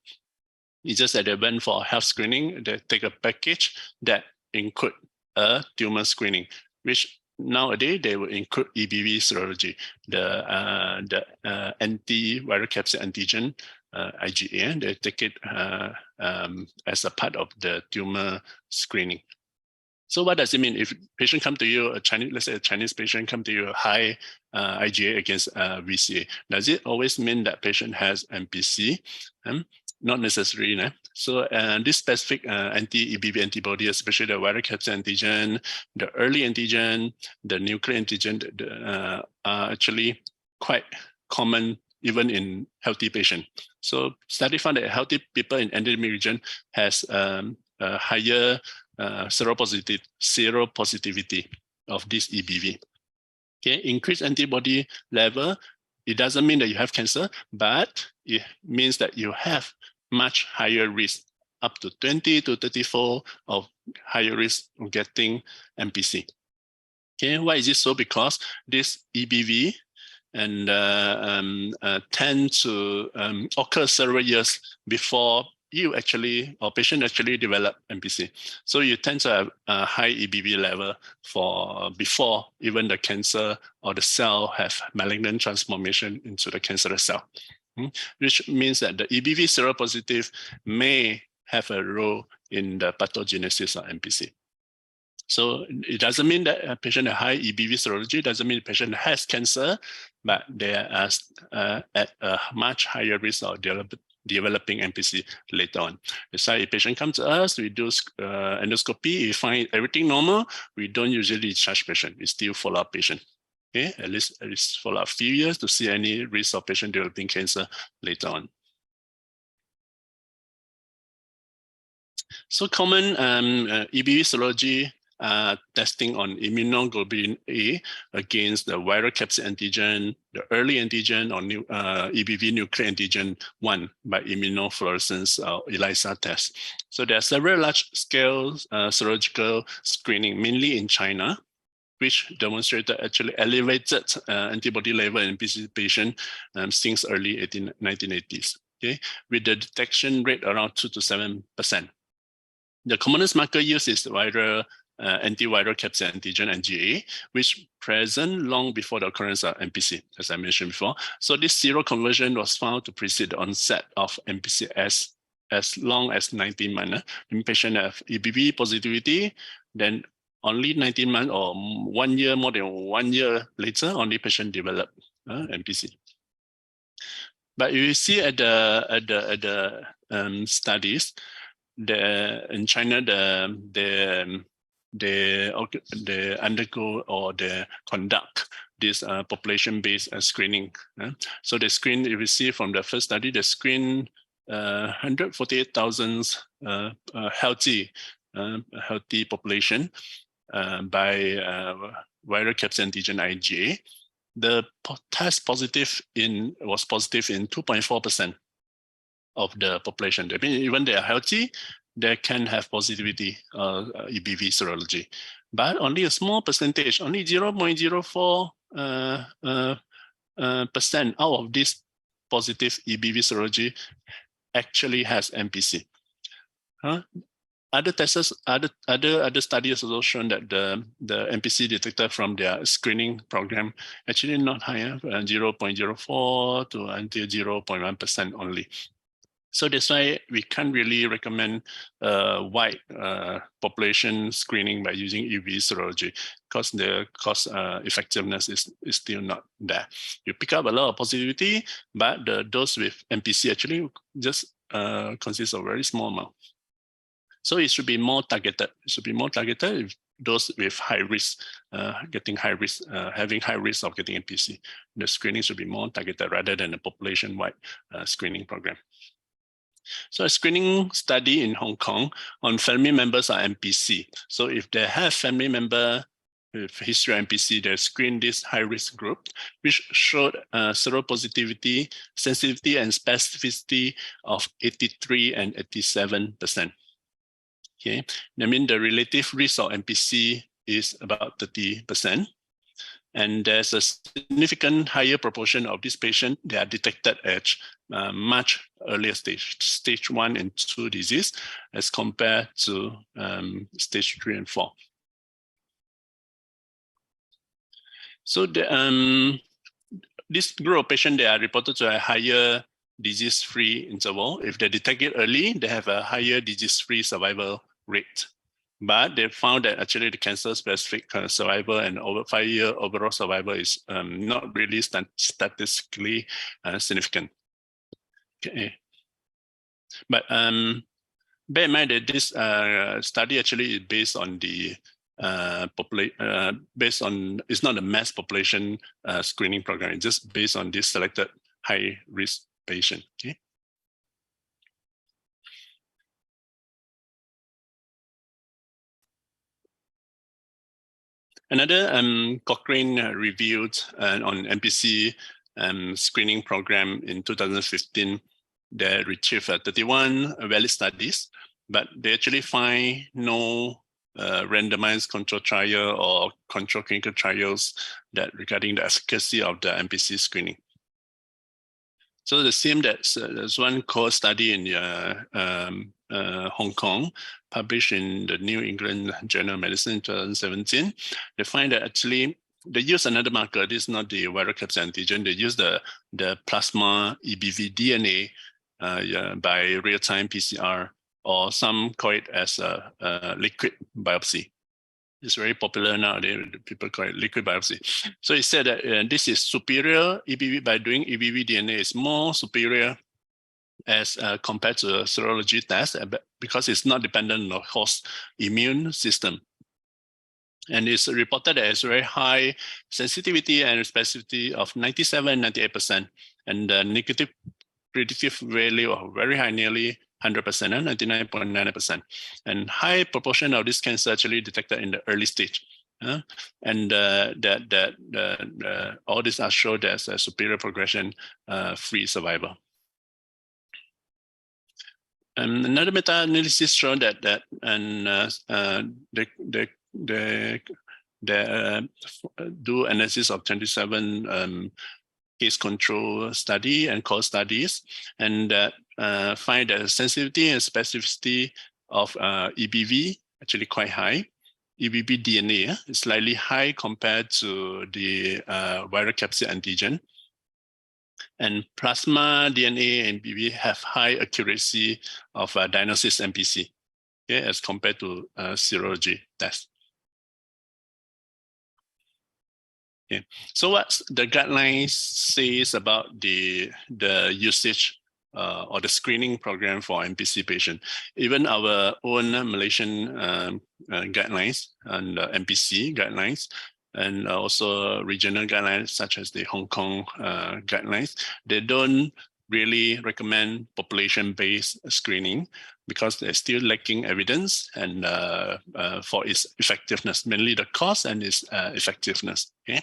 It's just that they went for health screening. They take a package that include a tumor screening, which nowadays they will include EBV serology, the antiviral capsid antigen IgA. They take it as a part of the tumor screening. So what does it mean if patient come to you, let's say a Chinese patient come to you high IgA against VCA? Does it always mean that patient has MPC? Not necessarily. So this specific anti-EBV antibody, especially the viral capsid antigen, the early antigen, the nuclear antigen, are actually quite common even in healthy patients. So study found that healthy people in endemic region has a higher seropositivity of this EBV. Okay, increased antibody level, it doesn't mean that you have cancer, but it means that you have much higher risk, up to 20 to 34 of higher risk of getting MPC. Okay, why is this so? Because this EBV and tend to occur several years before you actually, or patient actually develop MPC. So you tend to have a high EBV level for before even the cancer or the cell have malignant transformation into the cancerous cell. Which means that the EBV seropositive may have a role in the pathogenesis of MPC. So it doesn't mean that a patient has high EBV serology, doesn't mean the patient has cancer, but they are at a much higher risk of developing MPC later on. That's why a patient comes to us, we do endoscopy, we find everything normal, we don't usually discharge patient, we still follow up patient. Okay, at least for a few years to see any risk of patient developing cancer later on. So common EBV serology testing on immunoglobulin A against the viral capsid antigen, the early antigen, or EBV nuclear antigen 1 by immunofluorescence or ELISA test. So there are several large-scale serological screening, mainly in China, which demonstrated actually elevated antibody level in MPC patient since early 1980s, okay, with the detection rate around 2 to 7%. The commonest marker used is viral antiviral capsid antigen (NGA), which present long before the occurrence of MPC, as I mentioned before. So this seroconversion was found to precede the onset of MPC as long as 19 months. The patient have EBV positivity, then only 19 months or 1 year, more than 1 year later, only patient develop MPC. But you see at the studies, in China, they undergo or they conduct this population-based screening. So they screen, if you see from the first study, they screen 148,000 healthy population by viral capsid antigen IgA. The test was positive in 2.4% of the population. I mean, even they are healthy, they can have positivity EBV serology, but only a small percentage, only 0.04% out of this positive EBV serology actually has MPC. Other tests, other studies also shown that the MPC detected from their screening program actually not higher, 0.04 to until 0.1% only. So that's why we can't really recommend wide population screening by using EV serology, because the cost effectiveness is still not there. You pick up a lot of positivity, but those with NPC actually just consists of a very small amount. So it should be more targeted. It should be more targeted if those with high risk, having high risk of getting NPC. The screening should be more targeted rather than a population-wide screening program. So a screening study in Hong Kong on family members are NPC. So if they have family member with history of NPC, they screen this high-risk group, which showed seropositivity, sensitivity, and specificity of 83 and 87%. Okay, I mean the relative risk of NPC is about 30%. And there's a significant higher proportion of this patient that are detected at much earlier stage 1 and 2 disease as compared to stage 3 and 4. So this group of patients, they are reported to have higher disease-free interval. If they detect it early, they have a higher disease-free survival rate. But they found that actually the cancer-specific survival and over 5-year overall survival is not really statistically significant. Okay. But bear in mind that this study actually is based on the it's not a mass population screening program. It's just based on this selected high-risk patient. Okay. Another Cochrane reviewed on NPC screening program in 2015, they retrieved 31 valid studies, but they actually find no randomized control trial or control clinical trials that regarding the efficacy of the NPC screening. So the same that there's one core study in Hong Kong, published in the New England Journal of Medicine in 2017. They find that actually they use another marker. This is not the viral capsid antigen. They use the plasma EBV DNA by real-time PCR, or some call it as a liquid biopsy. It's very popular nowadays. People call it liquid biopsy. So it said that this is superior. EBV, by doing EBV DNA, is more superior as compared to a serology test because it's not dependent on the host immune system. And it's reported as very high sensitivity and specificity of 97, 98%, and the negative predictive value of very high, nearly 100%, and 99.9%, and high proportion of this cancer actually detected in the early stage. And all these are showed as a superior progression-free survival. Another meta-analysis showed that they do analysis of 27 case control study and core studies, and find that sensitivity and specificity of EBV actually quite high. EBV DNA is slightly high compared to the viral capsid antigen. And plasma DNA and EBV have high accuracy of diagnosis NPC, okay, as compared to serology tests. Okay. So what the guidelines says about the usage or the screening program for NPC patient? Even our own Malaysian guidelines and NPC guidelines, and also regional guidelines such as the Hong Kong guidelines, they don't really recommend population-based screening because they're still lacking evidence and for its effectiveness, mainly the cost and its effectiveness. Okay,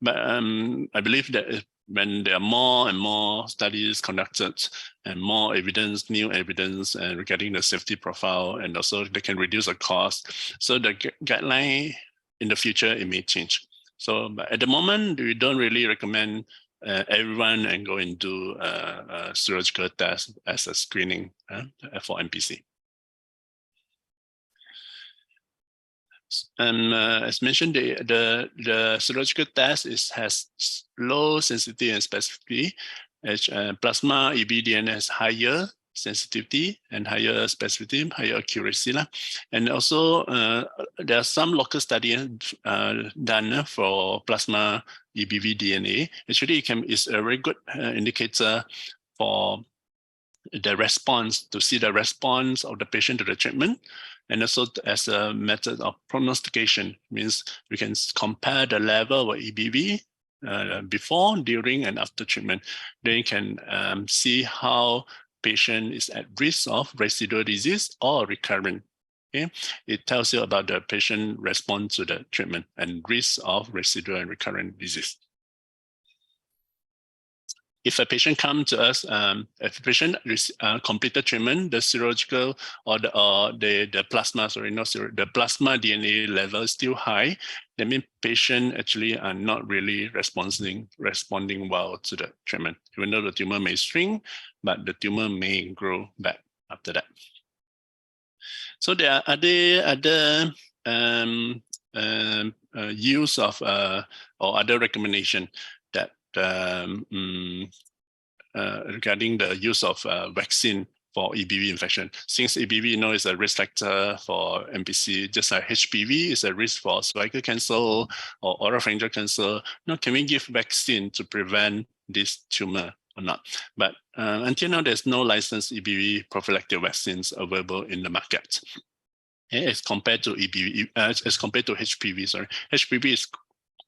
but I believe that when there are more and more studies conducted and more evidence, new evidence regarding the safety profile, and also they can reduce the cost. So the guideline in the future, it may change. So but at the moment, we don't really recommend everyone and go and do a serological test as a screening for NPC. And as mentioned, the serological test has low sensitivity and specificity. Plasma EBV DNA is higher sensitivity and higher specificity, higher accuracy. And also, there are some local studies done for plasma EBV DNA. Actually, it's a very good indicator for the response, to see the response of the patient to the treatment. And also as a method of prognostication, means we can compare the level of EBV before, during, and after treatment. Then you can see how patient is at risk of residual disease or recurrent. Okay? It tells you about the patient response to the treatment and risk of residual and recurrent disease. If a patient comes to us, if a patient completed treatment, the serological or the plasma, the plasma DNA level is still high, that means patient actually are not really responding well to the treatment. Even though the tumor may shrink, but the tumor may grow back after that. So there are other use of or other recommendation that regarding the use of vaccine for EBV infection. Since EBV, is a risk factor for MPC, just like HPV is a risk for cervical cancer or oropharyngeal cancer. Can we give vaccine to prevent this tumor or not? But until now, there's no licensed EBV prophylactic vaccines available in the market. As compared to EBV, as compared to HPV, HPV is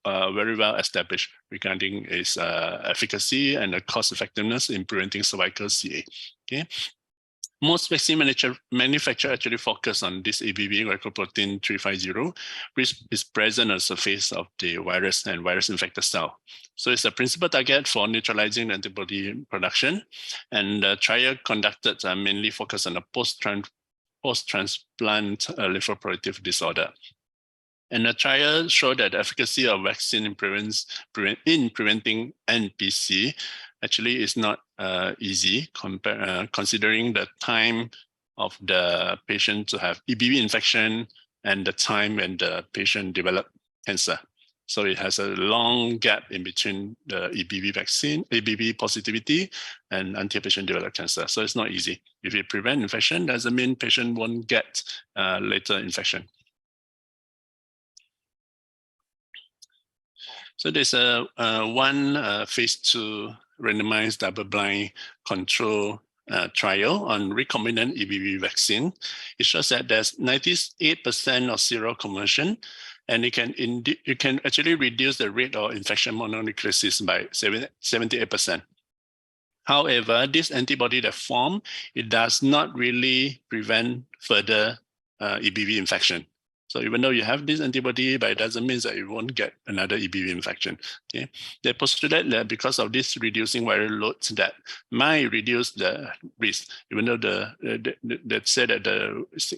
very well established regarding its efficacy and the cost effectiveness in preventing cervical CA. Okay. Most vaccine manufacturers actually focus on this EBV glycoprotein 350, which is present on the surface of the virus and virus-infected cell. So it's a principal target for neutralizing antibody production. And the trial conducted mainly focused on the post-transplant lymphoproliferative disorder. And the trial showed that the efficacy of vaccine in preventing NPC actually is not easy, considering the time of the patient to have EBV infection and the time when the patient developed cancer. So it has a long gap in between the EBV vaccine, EBV positivity, and until patient develop cancer. So it's not easy. If you prevent infection, doesn't mean patient won't get later infection. So there's one phase 2 randomized double-blind control trial on recombinant EBV vaccine. It shows that there's 98% of seroconversion, and it can actually reduce the rate of infection mononucleosis by 78%. However, this antibody that form, it does not really prevent further EBV infection. So even though you have this antibody, but it doesn't mean that you won't get another EBV infection. Okay, they postulate that because of this reducing viral loads, that might reduce the risk. Even though they say that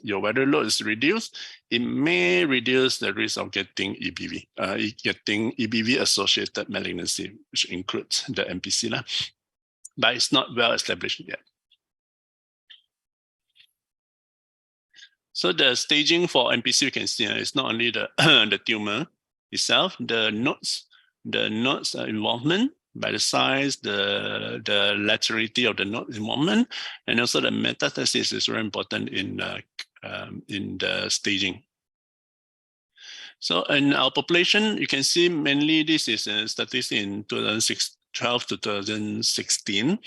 your viral load is reduced, it may reduce the risk of getting EBV, getting EBV-associated malignancy, which includes the MPC, but it's not well established yet. So the staging for MPC, you can see is not only the the tumor itself, the nodes involvement by the size, the laterality of the node involvement, and also the metastasis is very important in the staging. So in our population, you can see mainly this is a statistic in 2012 to 2016.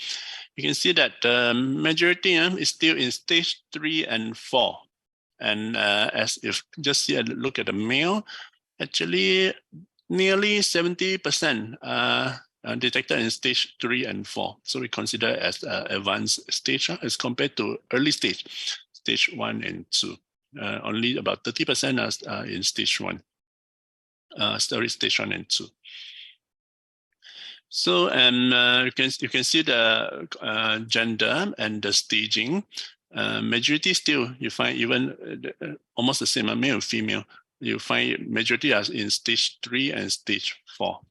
You can see that the majority is still in stage 3 and 4. And as if just here, look at the male, actually nearly 70% detected in stage 3 and 4. So we consider as advanced stage as compared to early stage, stage 1 and 2. Only about 30% are in stage 1, stage 1 and 2. So you can see the gender and the staging. Majority still, you find even almost the same, male and female. You find majority are in stage 3 and stage 4.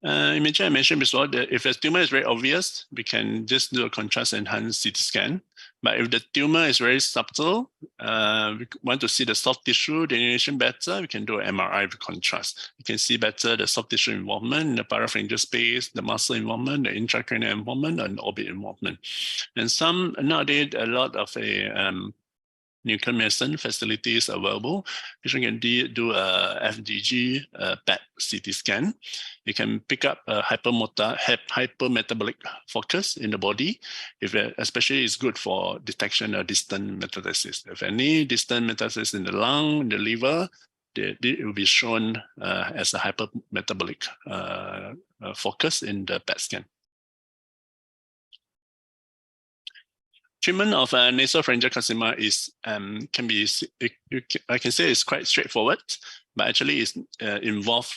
Imagine I mentioned before that if a tumor is very obvious, we can just do a contrast enhanced CT scan. But if the tumor is very subtle, we want to see the soft tissue delineation better, we can do an MRI with contrast. You can see better the soft tissue involvement, the parapharyngeal space, the muscle involvement, the intracranial involvement, and orbit involvement. And nowadays, a lot of nuclear medicine facilities available. Patient can do a FDG PET CT scan. You can pick up a hypermetabolic focus in the body, especially it's good for detection of distant metastasis. If any distant metastasis in the lung, in the liver, it will be shown as a hypermetabolic focus in the PET scan. Treatment of nasopharyngeal carcinoma is I can say it's quite straightforward, but actually it's involve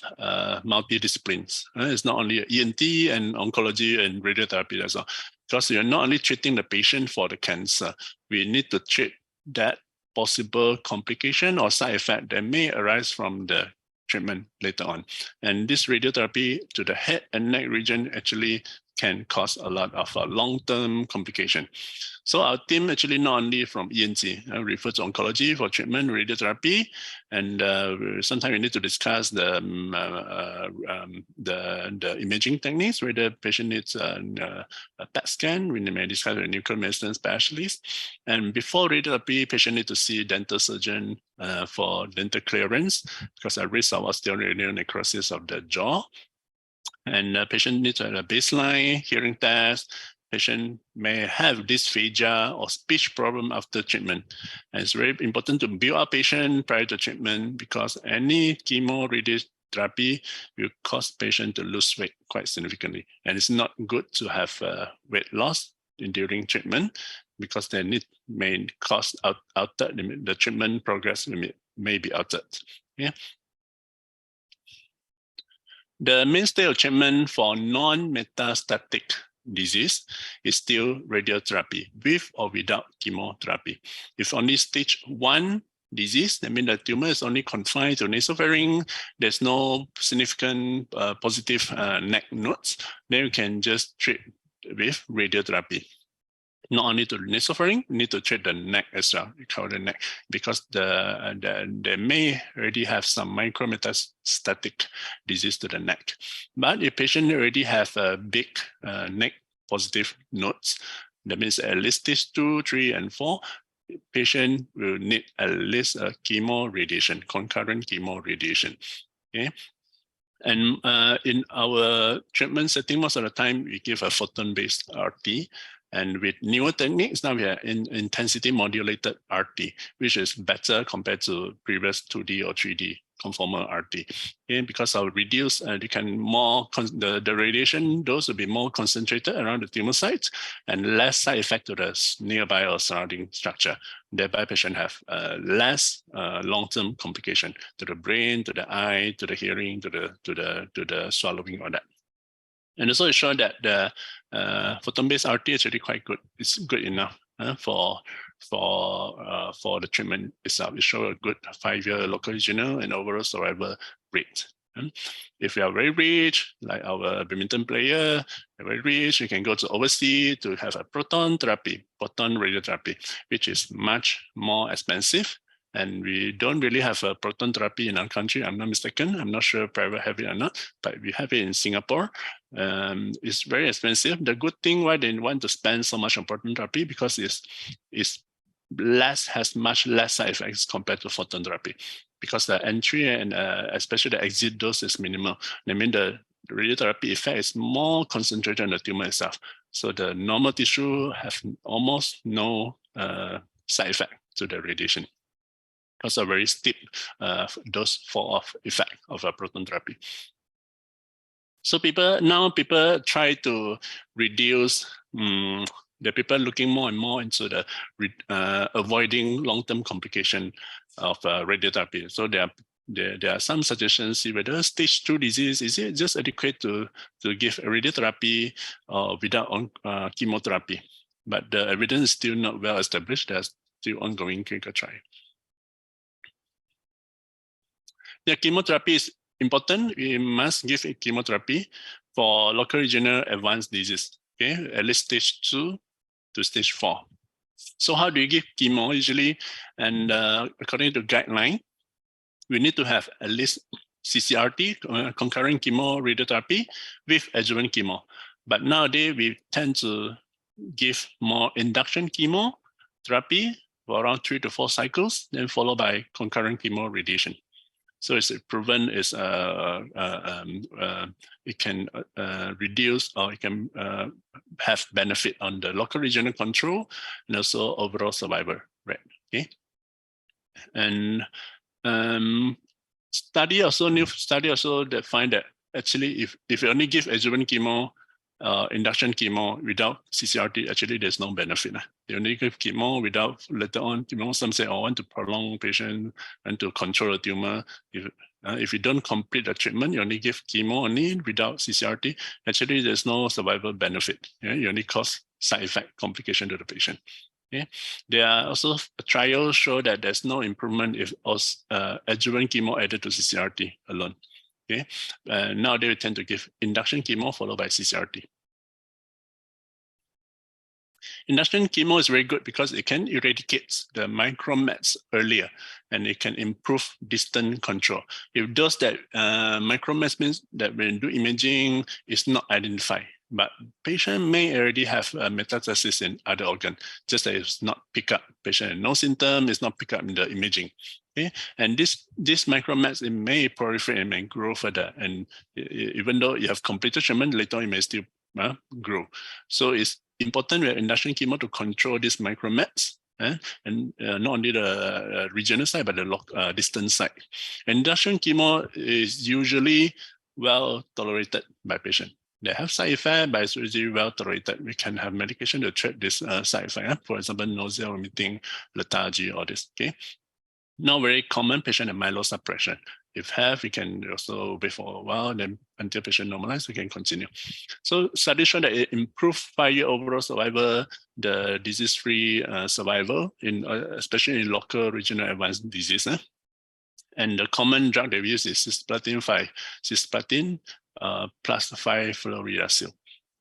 multidisciplines. It's not only ENT and oncology and radiotherapy as well. Because you're not only treating the patient for the cancer, we need to treat that possible complication or side effect that may arise from the treatment later on. And this radiotherapy to the head and neck region actually can cause a lot of long-term complication. So our team actually not only from ENT, refer to oncology for treatment, radiotherapy, and sometimes we need to discuss the imaging techniques where the patient needs a PET scan. We may discuss with a nuclear medicine specialist. And before radiotherapy, patient need to see dental surgeon for dental clearance because a risk of osteorenal necrosis of the jaw. And the patient needs to have a baseline hearing test. Patient may have dysphagia or speech problem after treatment. And it's very important to build up patient prior to treatment because any chemo radiotherapy will cause patient to lose weight quite significantly. And it's not good to have weight loss during treatment because they may cause the treatment progress may be altered. Yeah. The mainstay of treatment for non-metastatic disease is still radiotherapy, with or without chemotherapy. If only stage 1 disease, that means the tumor is only confined to nasopharynx, there's no significant positive neck nodes, then you can just treat with radiotherapy. Not only to the nasopharynx, you need to treat the neck as well, cover the neck, because they may already have some micrometastatic disease to the neck. But if patient already have a big neck positive nodes, that means at least stage 2, 3, and 4, patient will need at least a chemo radiation, concurrent chemo radiation. Okay. And in our treatment setting, most of the time we give a photon-based RT. And with newer techniques, now we are in intensity modulated RT, which is better compared to previous 2D or 3D conformal RT. Okay, because of reduce, you can the radiation dose will be more concentrated around the tumor site and less side effect to the nearby or surrounding structure. Thereby, patient have less long-term complication to the brain, to the eye, to the hearing, to the swallowing, or that. And also it showed that the photon-based RT is actually quite good. It's good enough for the treatment itself. It showed a good 5-year local regional and overall survival rate. If you are very rich, like our badminton player, very rich, you can go to overseas to have a proton radiotherapy, which is much more expensive. And we don't really have a proton therapy in our country. I'm not mistaken. I'm not sure if private have it or not, but we have it in Singapore. It's very expensive. The good thing why they want to spend so much on proton therapy because has much less side effects compared to photon therapy, because the entry and especially the exit dose is minimal. I mean the radiotherapy effect is more concentrated on the tumor itself. So the normal tissue have almost no side effect to the radiation. That's a very steep dose fall-off effect of a proton therapy. So people try to reduce the people looking more and more into the avoiding long-term complication of radiotherapy. So there are some suggestions, see whether stage 2 disease, is it just adequate to give radiotherapy without chemotherapy? But the evidence is still not well established. There's still ongoing clinical trial. The chemotherapy is important. We must give chemotherapy for local regional advanced disease, okay, at least stage 2 to stage 4. So how do you give chemo usually? And according to guideline, we need to have at least CCRT, concurrent chemo radiotherapy with adjuvant chemo. But nowadays, we tend to give more induction chemotherapy for around 3 to 4 cycles, then followed by concurrent chemo radiation. So it's proven it can reduce, or it can have benefit on the local regional control and also overall survival rate. Okay, and new study also that find that actually if you only give adjuvant chemo, induction chemo without CCRT, actually there's no benefit. You only give chemo without later on chemo. Some say, I want to prolong patient and to control the tumor. If you don't complete the treatment, you only give chemo only without CCRT. Actually, there's no survival benefit. You only cause side effect complication to the patient. Okay. There are also trials show that there's no improvement if adjuvant chemo added to CCRT alone. Okay. Now they tend to give induction chemo followed by CCRT. Induction chemo is very good because it can eradicate the micromets earlier, and it can improve distant control. If those that micromets means that when you do imaging is not identified, but patient may already have metastasis in other organ, just that it's not picked up. Patient has no symptom, it's not picked up in the imaging. Okay, and this micromets, it may proliferate and may grow further. And even though you have completed treatment, later on it may still grow. So it's important with induction chemo to control these micromets, and not only the regional side, but the distant side. Induction chemo is usually well tolerated by patient. They have side effects, but it's usually well tolerated. We can have medication to treat this side effect. For example, nausea, vomiting, lethargy, all this. Okay. Now, very common patient and myelosuppression. If have, we can also wait for a while, then until patient normalizes, we can continue. So studies show that it improves 5-year overall survival, the disease-free survival, especially in local regional advanced disease. And the common drug they use is cisplatin plus 5-fluorouracil.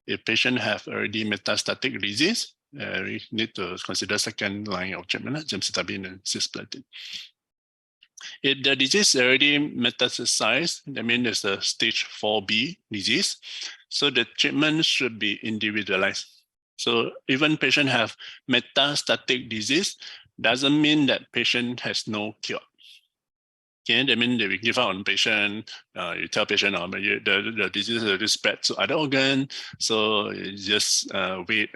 If patient have already metastatic disease, we need to consider second line of treatment, gemcitabine and cisplatin. If the disease already metastasized, that means it's a stage 4B disease. So the treatment should be individualized. So even patient have metastatic disease, doesn't mean that patient has no cure. Okay, that means that we give out on patient, you tell patient, the disease already spread to other organ, so you just wait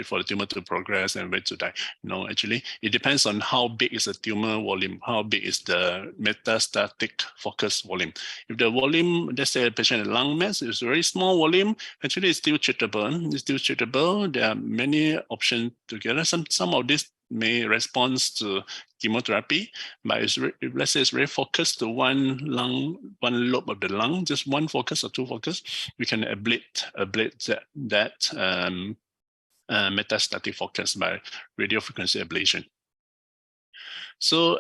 for the tumor to progress and wait to die. No, actually, it depends on how big is the tumor volume, how big is the metastatic focus volume. If the volume, let's say a patient has lung mets, is very small volume, actually it's still treatable. It's still treatable. There are many options together. Some of this may respond to chemotherapy, but if let's say it's very focused to one lobe of the lung, just one focus or two focus, we can ablate that metastatic focus by radiofrequency ablation. So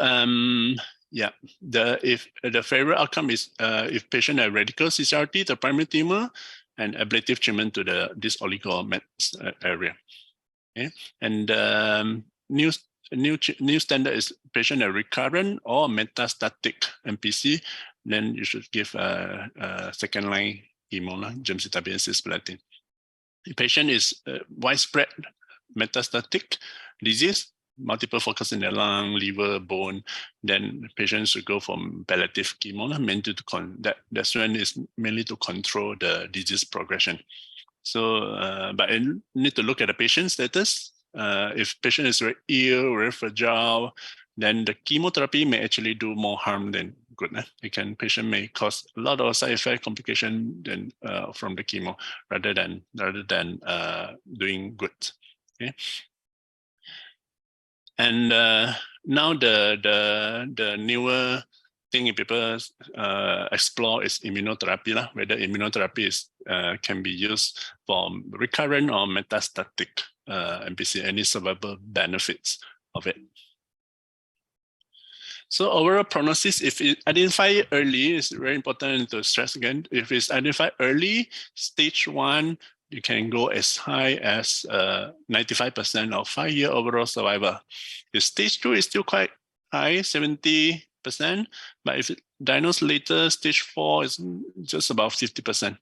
if the favorite outcome is if patient have radical CCRT, the primary tumor, and ablative treatment to this oligomets area. Okay, and new standard is patient a recurrent or metastatic MPC, then you should give a second line chemo, gemcitabine and cisplatin. The patient is widespread metastatic disease, multiple focus in the lung, liver, bone, then the patient should go for palliative chemo, that's when it's mainly to control the disease progression. So, but you need to look at the patient status. If patient is very ill, very fragile, then the chemotherapy may actually do more harm than good. Patient may cause a lot of side effect complication than from the chemo rather than doing good. Okay. And now the newer thing people explore is immunotherapy, whether immunotherapy can be used for recurrent or metastatic MPC, any survival benefits of it. So overall prognosis, if it identified early, it's very important to stress again. If it's identified early, stage 1, you can go as high as 95% of 5-year overall survival. The stage 2 is still quite high, 70%, but if diagnosed later, stage 4 is just about 50%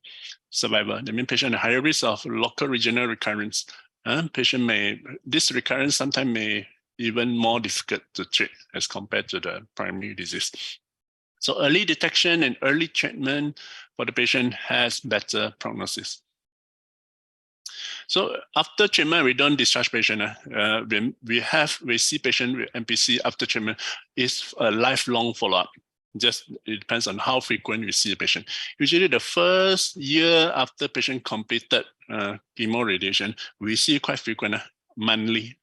survival. That means patient at higher risk of local regional recurrence. This recurrence sometimes may even more difficult to treat as compared to the primary disease. So early detection and early treatment for the patient has better prognosis. So after treatment, we don't discharge patient. We see patient with NPC after treatment is a lifelong follow-up. Just it depends on how frequent we see the patient. Usually the first year after patient completed chemo radiation, we see quite frequent, monthly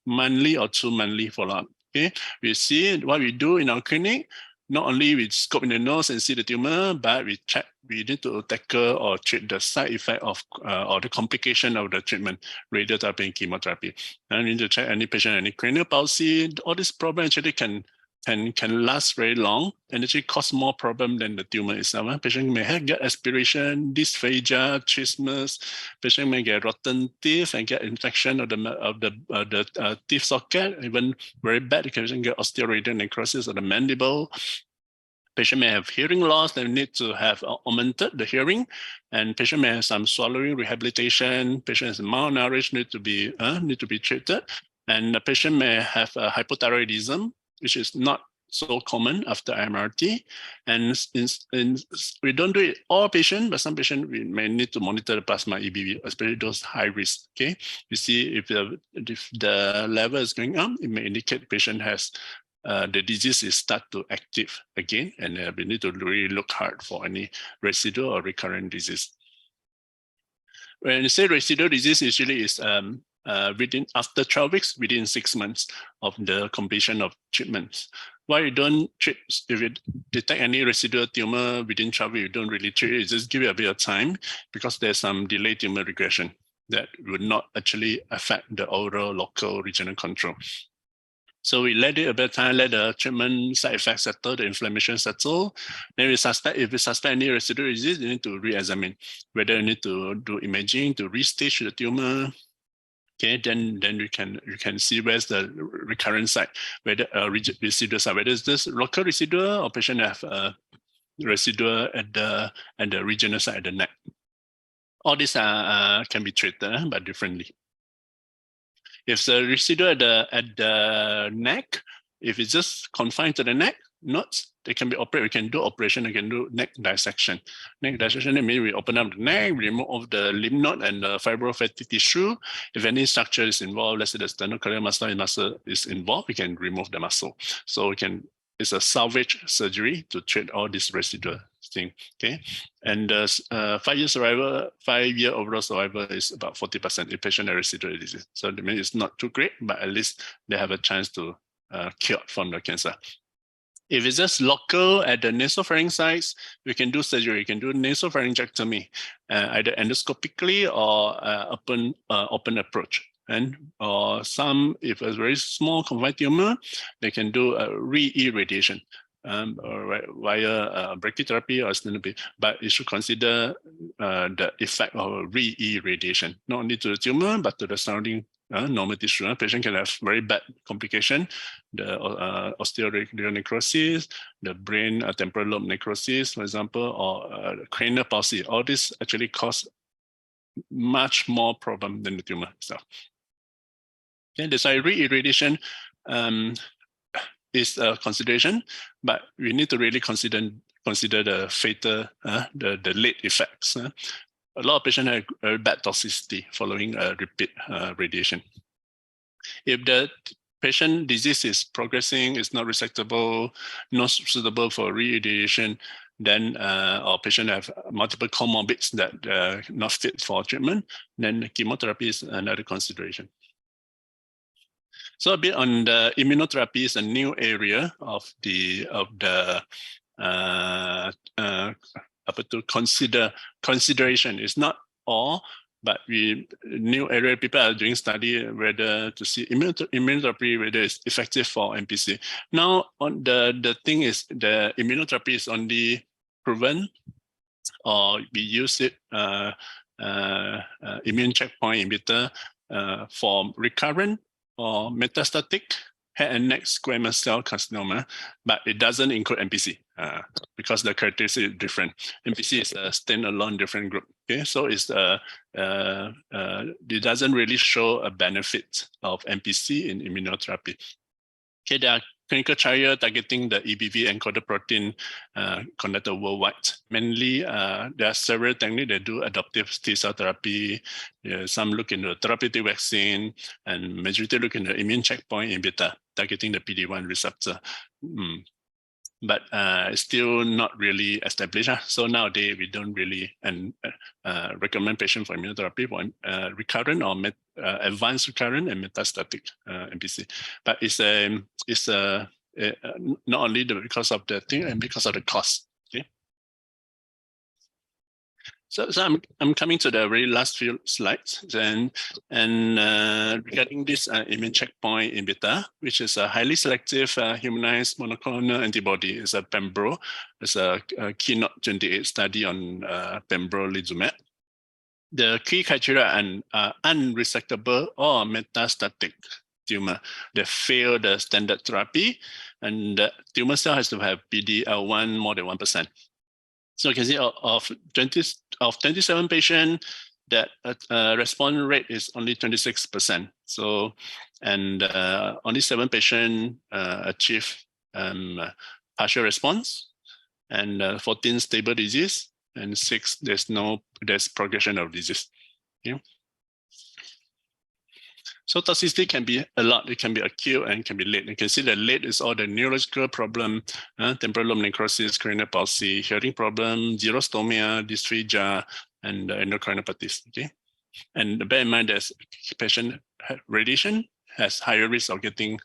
or 2 monthly follow-up. Okay, we see what we do in our clinic. Not only we scope in the nose and see the tumor, but we check, we need to tackle or treat the side effect of or the complication of the treatment, radiotherapy and chemotherapy. And we need to check any patient, any cranial palsy. All these problems actually can last very long and actually cause more problem than the tumor itself. Patient may get aspiration, dysphagia, trismus. Patient may get rotten teeth and get infection of the teeth socket. Even very bad, patient get osteoradal necrosis of the mandible. Patient may have hearing loss. They need to have augmented the hearing, and patient may have some swallowing rehabilitation. Patient is malnourished, need to be treated, and the patient may have hypothyroidism, which is not so common after MRT. And we don't do it all patients, but some patients we may need to monitor the plasma EBV, especially those high risk. Okay, you see if the level is going up, it may indicate the patient has the disease is start to active again, and we need to really look hard for any residual or recurrent disease. When you say residual disease, usually is within after 12 weeks, within 6 months of the completion of treatments. Why you don't treat, if you detect any residual tumor within 12 weeks, you don't really treat it, just give it a bit of time because there's some delayed tumor regression that would not actually affect the overall local regional control. So we let it a bit of time, let the treatment side effects settle, the inflammation settle. Then we suspect, if we suspect any residual disease, you need to re-examine whether you need to do imaging to restage the tumor. Okay, then you can see where's the recurrent site, whether residual site, whether it's this local residual or patient have residual at the regional site at the neck. All these can be treated but differently. If the residual at the neck, if it's just confined to the neck, they can be operated. We can do operation. We can do neck dissection. Neck dissection means we open up the neck, remove the lymph node and the fibrofatty tissue. If any structure is involved, let's say the sternocleidomastoid muscle is involved, we can remove the muscle. So it's a salvage surgery to treat all this residual thing. Okay, and 5-year overall survival is about 40% if patient has residual disease. So that means it's not too great, but at least they have a chance to cure from the cancer. If it's just local at the nasopharynx sites, we can do surgery. We can do nasopharyngectomy, either endoscopically or open approach. And if it's a very small confined tumor, they can do a re-irradiation via brachytherapy or stenotherapy. But you should consider the effect of re-irradiation, not only to the tumor, but to the surrounding normal tissue. Patient can have very bad complication, the osteoradal necrosis, the brain temporal lobe necrosis, for example, or cranial palsy. All this actually cause much more problem than the tumor itself. Okay, that's why re-irradiation is a consideration, but we need to really consider the fatal, the late effects. A lot of patients have very bad toxicity following repeat radiation. If the patient disease is progressing, is not resectable, not suitable for re-irradiation, then or patient have multiple comorbids that not fit for treatment, then chemotherapy is another consideration. So a bit on the immunotherapy is a new area of the consideration. It's not all, but new area people are doing study whether to see immunotherapy whether it's effective for NPC. Now on the thing is the immunotherapy is only proven or we use it immune checkpoint inhibitor for recurrent or metastatic head and neck squamous cell carcinoma, but it doesn't include NPC because the characteristic is different. NPC is a standalone different group. Okay, so it's it doesn't really show a benefit of NPC in immunotherapy. Okay, there are clinical trials targeting the EBV encoded protein conducted worldwide. Mainly, there are several techniques that do adoptive T-cell therapy. Some look into therapeutic vaccine, and majority look into immune checkpoint inhibitor targeting the PD-1 receptor. But it's still not really established. So nowadays, we don't really recommend patients for immunotherapy for recurrent or advanced recurrent and metastatic NPC. But it's not only because of the thing and because of the cost. Okay. So I'm coming to the very last few slides, and regarding this immune checkpoint inhibitor, which is a highly selective humanized monoclonal antibody, is a Pembro. It's a Keynote 28 study on pembrolizumab. The key criteria are unresectable or metastatic tumor that fail the standard therapy, and the tumor cell has to have PD-L1 more than 1%. So you can see of 27 patients, that response rate is only 26%. So, and only 7 patients achieve partial response, and 14 stable disease, and 6 there's progression of disease. Okay. So toxicity can be a lot. It can be acute and can be late. You can see that late is all the neurological problem, temporal lobe necrosis, cranial palsy, hearing problem, xerostomia, dysphagia, and endocrinopathies. Okay, and bear in mind that patient radiation has higher risk of getting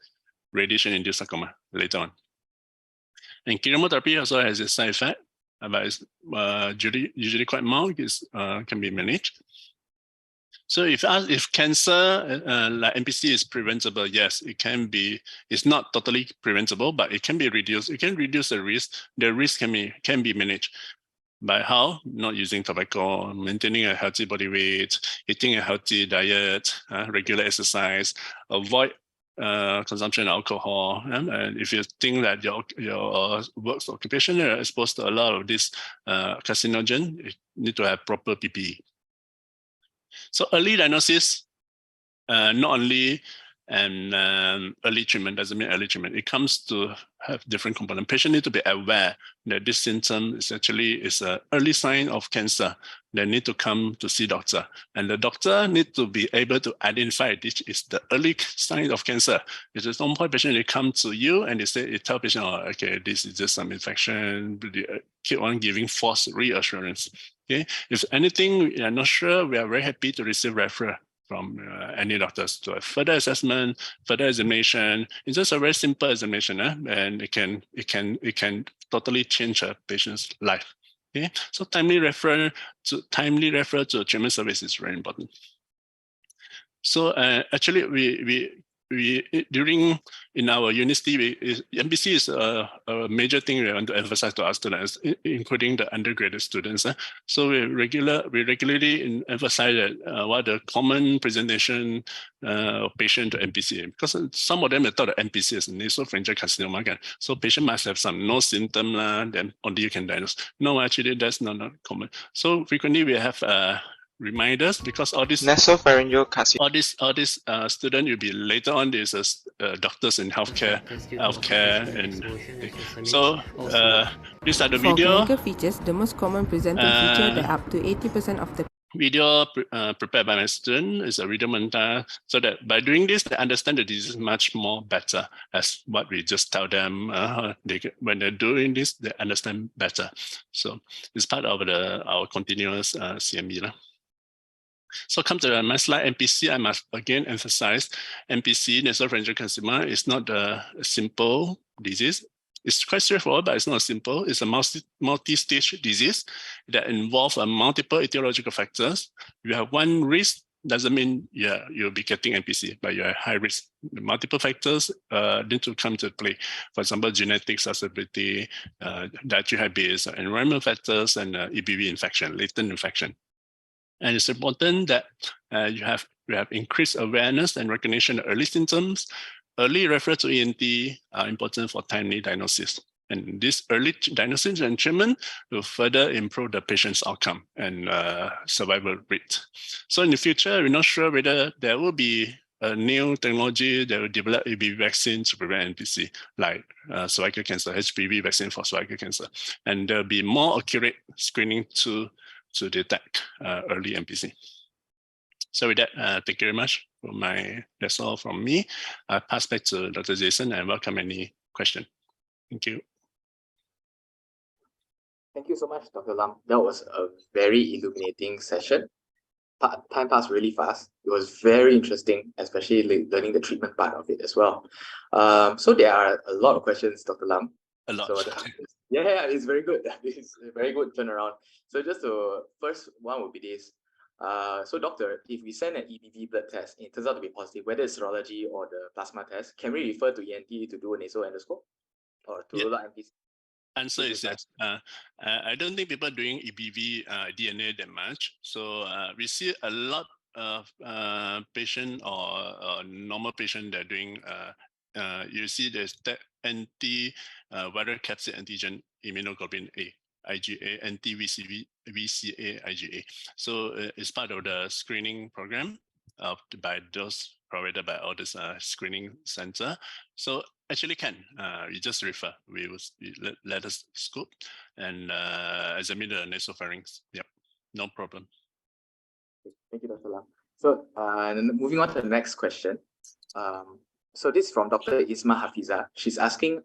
radiation-induced sarcoma later on. And chemotherapy also has a side effect, but it's usually quite mild. It can be managed. So if cancer like NPC is preventable, yes, it can be. It's not totally preventable, but it can be reduced. It can reduce the risk. The risk can be managed. By how? Not using tobacco, maintaining a healthy body weight, eating a healthy diet, regular exercise, avoid consumption of alcohol. And if you think that your work occupation are exposed to a lot of this carcinogen, you need to have proper PPE. So early diagnosis, not only early treatment doesn't mean early treatment. It comes to have different components. Patient need to be aware that this symptom is actually an early sign of cancer. They need to come to see doctor, and the doctor need to be able to identify this is the early sign of cancer. If at some point patient they come to you and they tell patient, oh, okay, this is just some infection. They keep on giving false reassurance. Okay, if anything we are not sure, we are very happy to receive referral from any doctors to a further assessment, further examination. It's just a very simple examination, and it can totally change a patient's life. Okay, so timely referral to treatment service is very important. So actually, we during in our university, NPC is a major thing we want to emphasize to our students, including the undergraduate students. So we regularly emphasize that what the common presentation of patient to NPC, because some of them thought that NPC is nasopharyngeal carcinoma. So patient must have some no symptom, then only you can diagnose. No, actually that's not common. So frequently we have reminders, because all these Nasopharyngeal carcinoma. All these students will be later on. There's doctors in healthcare, and so these are the video. For clinical features, the most common presenting feature that up to 80% of the video prepared by my student is a video montage, so that by doing this, they understand the disease much more better. As what we just tell them, when they're doing this, they understand better. So it's part of our continuous CME. So come to my slide, NPC. I must again emphasize NPC, nasopharyngeal carcinoma, is not a simple disease. It's quite straightforward, but it's not simple. It's a multi-stage disease that involves multiple etiological factors. You have one risk, doesn't mean you'll be getting NPC, but you're at high risk. The multiple factors need to come to play. For example, genetic susceptibility, dietary habits, environmental factors, and EBV infection, latent infection. And it's important that you have increased awareness and recognition of early symptoms. Early referral to ENT are important for timely diagnosis. And this early diagnosis and treatment will further improve the patient's outcome and survival rate. So in the future, we're not sure whether there will be a new technology that will develop EBV vaccine to prevent NPC, like cervical cancer, HPV vaccine for cervical cancer. And there'll be more accurate screening to detect early NPC. So with that, thank you very much. That's all from me. I'll pass back to Dr. Jason and welcome any question. Thank you. Thank you so much, Dr. Lam. That was a very illuminating session. Time passed really fast. It was very interesting, especially learning the treatment part of it as well. So there are a lot of questions, Dr. Lam. A lot. So yeah, it's very good. It's a very good turnaround. So just the first one would be this. So doctor, if we send an EBV blood test and it turns out to be positive, whether it's serology or the plasma test, can we refer to ENT to do a nasal endoscope or to rule out NPC? Answer is yes. I don't think people are doing EBV DNA that much. So we see a lot of patient or normal patient that are doing, you see there's that anti-viral capsid antigen immunoglobulin A, IgA, anti-VCA, IgA. So it's part of the screening program by those provided by all this screening center. So actually can, you just refer, we let us scope and examine the nasopharynx. Yep, no problem. Thank you, Dr. Lam. So moving on to the next question. So this is from Dr. Isma Hafiza. She's asking,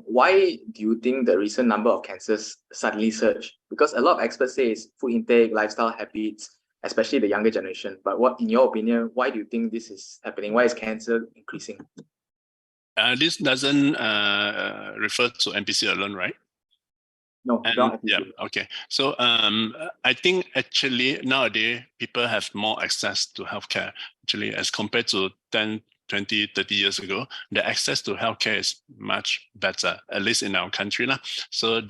why do you think the recent number of cancers suddenly surged? Because a lot of experts say it's food intake, lifestyle habits, especially the younger generation. But what, in your opinion, why do you think this is happening? Why is cancer increasing? This doesn't refer to NPC alone, right? No, yeah, okay. So I think actually nowadays people have more access to healthcare, actually, as compared to 10, 20, 30 years ago. The access to healthcare is much better, at least in our country. So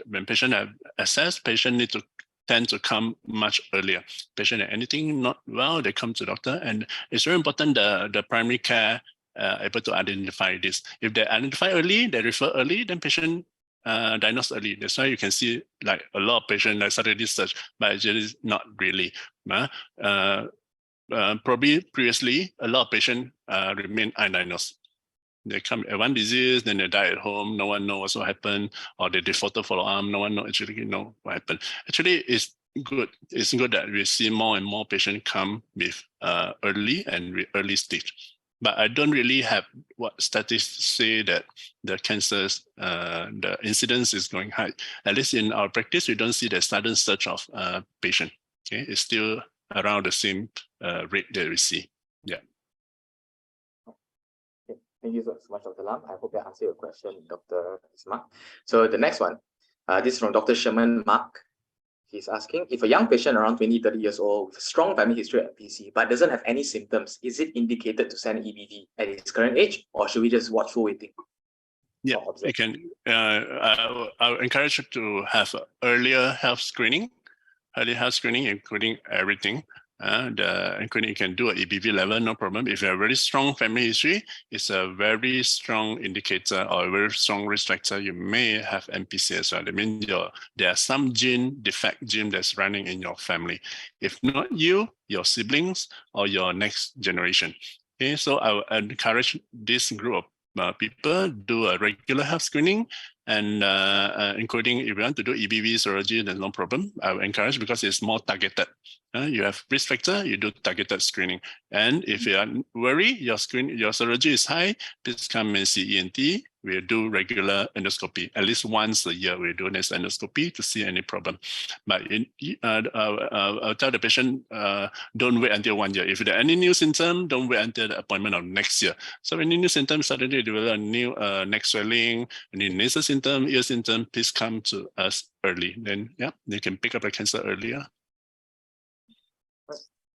when patient have access, patient need to tend to come much earlier. Patient anything not well, they come to doctor, and it's very important the primary care able to identify this. If they identify early, they refer early, then patient diagnosed early. That's why you can see like a lot of patients like started this search, but actually not really. Probably previously, a lot of patients remain undiagnosed. They come at one disease, then they die at home. No one knows what happened, or they defaulted follow-up. No one actually know what happened. Actually, it's good. It's good that we see more and more patients come with early and early stage. But I don't really have what statistics say that the cancers, the incidence is going high. At least in our practice, we don't see the sudden surge of patient. Okay, it's still around the same rate that we see. Yeah. Okay. Thank you so much, Dr. Lam. I hope that answered your question, Dr. Isma. So the next one, this is from Dr. Sherman Mark. He's asking, if a young patient around 20, 30 years old with a strong family history at PC but doesn't have any symptoms, is it indicated to send EBV at his current age, or should we just watch for waiting? Yeah, you can. I would encourage you to have earlier health screening, including everything. Including you can do an EBV level, no problem. If you have a very strong family history, it's a very strong indicator or a very strong risk factor. You may have NPC as well. That means there are some defect gene that's running in your family. If not you, your siblings, or your next generation. Okay, so I would encourage this group of people do a regular health screening, and including if you want to do EBV serology, there's no problem. I would encourage because it's more targeted. You have risk factor, you do targeted screening. And if you are worried, your serology is high, please come and see ENT. We'll do regular endoscopy. At least once a year, we'll do this endoscopy to see any problem. But I'll tell the patient, don't wait until 1 year. If there are any new symptom, don't wait until the appointment of next year. So when new symptoms suddenly develop a new neck swelling, a new nasal symptom, ear symptom, please come to us early. Then, yeah, you can pick up a cancer earlier.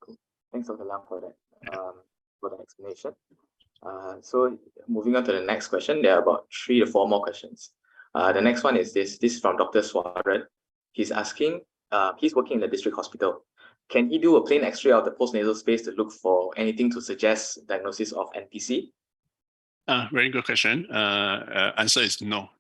Cool. Thanks, Dr. Lam, for that explanation. So moving on to the next question, there are about 3 to 4 more questions. The next one is this. This is from Dr. Swaran. He's asking, he's working in the district hospital. can he do a plain X-ray of the postnasal space to look for anything to suggest diagnosis of NPC? Very good question. Answer is no.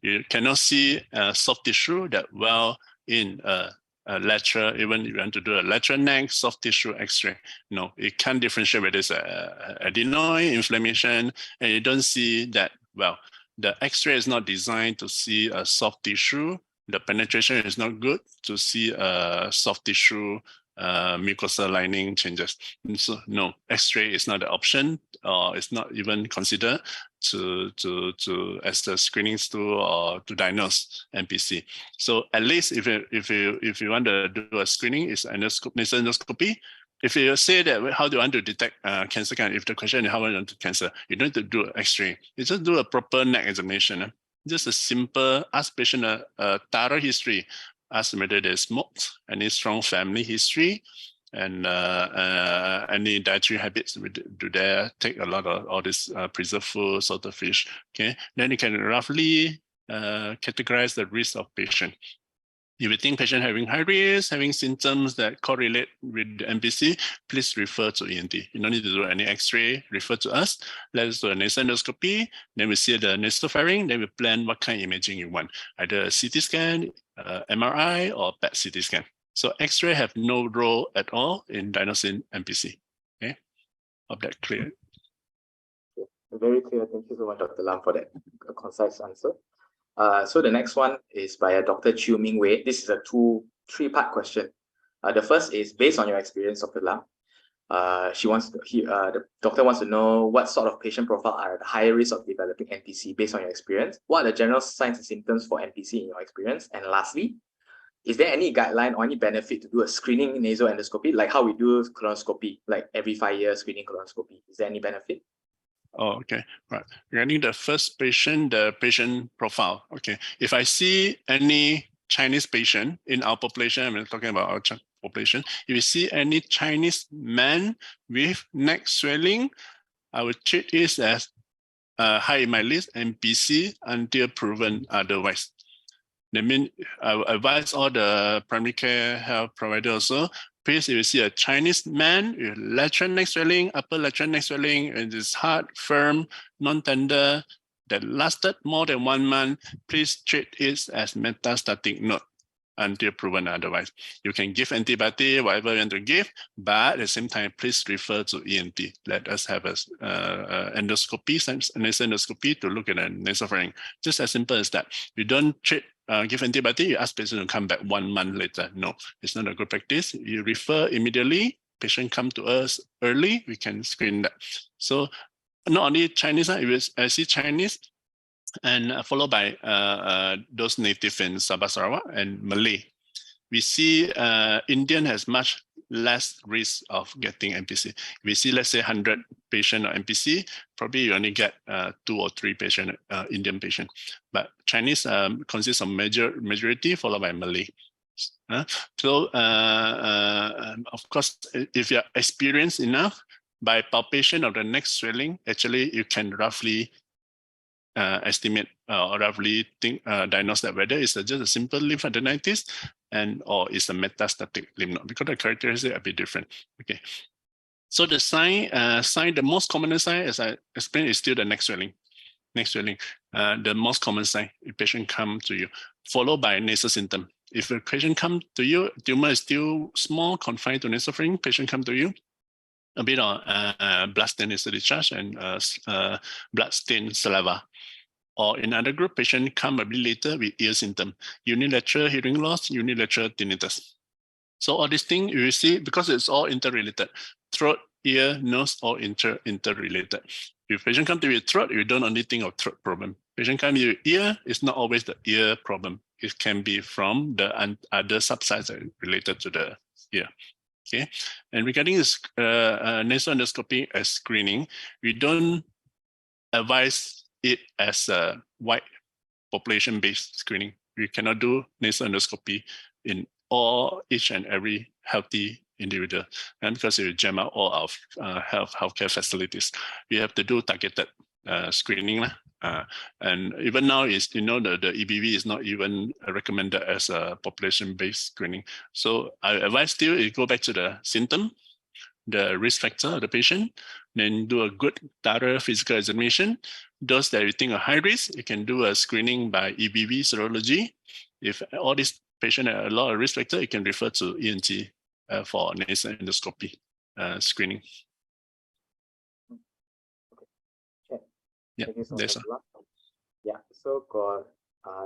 You cannot see soft tissue that well in a lateral, even if you want to do a lateral neck soft tissue X-ray. No, it can't differentiate whether it's adenoid, inflammation, and you don't see that well. The X-ray is not designed to see a soft tissue. The penetration is not good to see a soft tissue mucosal lining changes. So no, X-ray is not an option, or it's not even considered to as the screening tool or to diagnose NPC. So at least if you want to do a screening, it's nasal endoscopy. If you say that, how do you want to detect cancer? If the question is how do you want to cancer, you don't need to do X-ray. You just do a proper neck examination. Just a simple, ask patient a thorough history. Ask whether they smoked, any strong family history, and any dietary habits. Do they take a lot of all this preserved food, salted fish? Okay, then you can roughly categorize the risk of patient. If you think patient having high risk, having symptoms that correlate with the NPC, please refer to ENT. You don't need to do any X-ray, refer to us. Let's do a nasal endoscopy, then we see the nasopharynx, then we plan what kind of imaging you want, either a CT scan, MRI, or PET CT scan. So X-ray have no role at all in diagnosing NPC. Okay, hope that clear. Very clear. Thank you so much, Dr. Lam, for that concise answer. So the next one is by Dr. Chiu Ming Wei. This is a three-part question. The first is based on your experience, Dr. Lam. The doctor wants to know what sort of patient profile are at higher risk of developing NPC based on your experience. What are the general signs and symptoms for NPC in your experience? And lastly, is there any guideline or any benefit to do a screening nasal endoscopy, like how we do colonoscopy, like every 5 years screening colonoscopy? Is there any benefit? Oh, okay, right. Regarding the first patient, the patient profile. Okay, if I see any Chinese patient in our population, I'm talking about our population. If you see any Chinese man with neck swelling, I would treat it as high in my list, NPC, until proven otherwise. That means I will advise all the primary care health providers also. Please, if you see a Chinese man with lateral neck swelling, upper lateral neck swelling, and it's hard, firm, non-tender, that lasted more than 1 month, please treat it as metastatic node until proven otherwise. You can give antibiotic, whatever you want to give, but at the same time, please refer to ENT. Let us have a endoscopy, nasal endoscopy to look at the nasopharynx. Just as simple as that. You don't treat give antibiotic, you ask patient to come back 1 month later. No, it's not a good practice. You refer immediately, patient come to us early, we can screen that. So not only Chinese, if I see Chinese, and followed by those native in Sabah, Sarawak, and Malay. We see Indian has much less risk of getting NPC. We see, let's say, 100 patient or NPC, probably you only get 2 or 3 patient, Indian patient. But Chinese consists of majority, followed by Malay. So, of course, if you're experienced enough, by palpation of the neck swelling, actually, you can roughly estimate or roughly diagnose that whether it's just a simple lymphadenitis or it's a metastatic lymph node, because the characteristics are a bit different. Okay, so the the most common sign, as I explained, is still the neck swelling. The most common sign, if patient come to you, followed by nasal symptom. If a patient come to you, tumor is still small, confined to nasopharynx, patient come to you, a bit of blood-stained nasal discharge and blood-stained saliva. Or in another group, patient come a bit later with ear symptom, unilateral hearing loss, unilateral tinnitus. So all these things you see, because it's all interrelated, throat, ear, nose, all interrelated. If patient come to your throat, you don't only think of throat problem. Patient come to your ear, it's not always the ear problem. It can be from the other subsites related to the ear. Okay, and regarding this nasal endoscopy as screening, we don't advise it as a wide population-based screening. We cannot do nasal endoscopy in each and every healthy individual, and because it will jam out all of healthcare facilities, we have to do targeted screening And even now, is the EBV is not even recommended as a population-based screening. So I advise still you go back to the symptom, the risk factor of the patient, then do a good thorough physical examination. Those that you think are high risk, you can do a screening by EBV serology. If all these patients have a lot of risk factor, you can refer to ENT for nasal endoscopy screening. Okay. Yeah, that's yeah. So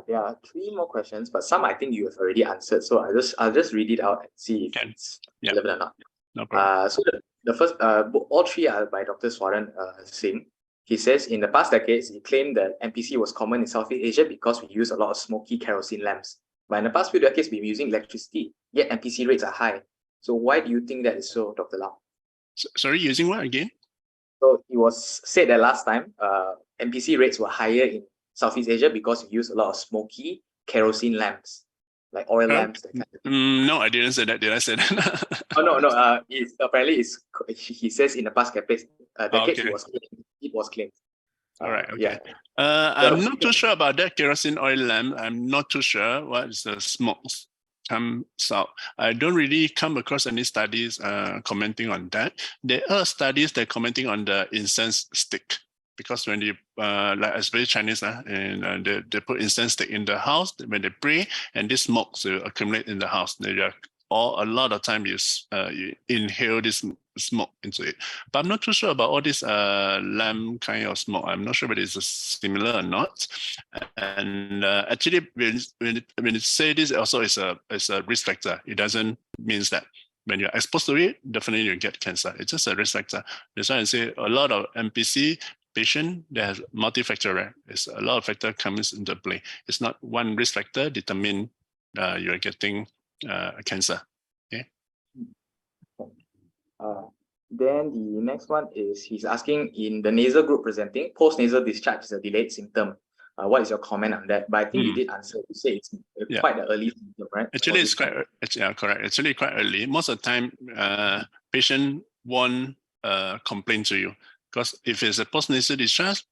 there are 3 more questions, but some I think you have already answered. So I'll just read it out and see if it's relevant or not. No problem. So the first, all 3 are by Dr. Swaran Singh. He says, in the past decades, he claimed that NPC was common in Southeast Asia because we use a lot of smoky kerosene lamps. But in the past few decades, we've been using electricity, yet NPC rates are high. So why do you think that is so, Dr. Lau? Sorry, using what again? So it was said that last time, NPC rates were higher in Southeast Asia because we use a lot of smoky kerosene lamps, like oil lamps. That kind of thing. No, I didn't say that. Did I say that? Oh no. Apparently he says in the past decades it was claimed. All right. Okay. Yeah. I'm not too sure about that kerosene oil lamp. I'm not too sure what is the smoke comes out. I don't really come across any studies commenting on that. There are studies that commenting on the incense stick, because when you like especially Chinese and they put incense stick in the house when they pray, and this smoke will accumulate in the house. A lot of time you inhale this smoke into it. But I'm not too sure about all this lamp kind of smoke. I'm not sure whether it's similar or not. And actually, when you say this, also is a risk factor. It doesn't mean that when you're exposed to it, definitely you get cancer. It's just a risk factor. That's why I say a lot of NPC patient that has multifactorial. It's a lot of factor comes into play. It's not one risk factor determine you're getting cancer. Okay. Then the next one is he's asking, in the nasal group presenting, post-nasal discharge is a delayed symptom. What is your comment on that? But I think you did answer. You say it's quite an early symptom, right? Actually, it's quite correct. Actually, quite early. Most of the time, patient won't complain to you, because if it's a post-nasal discharge,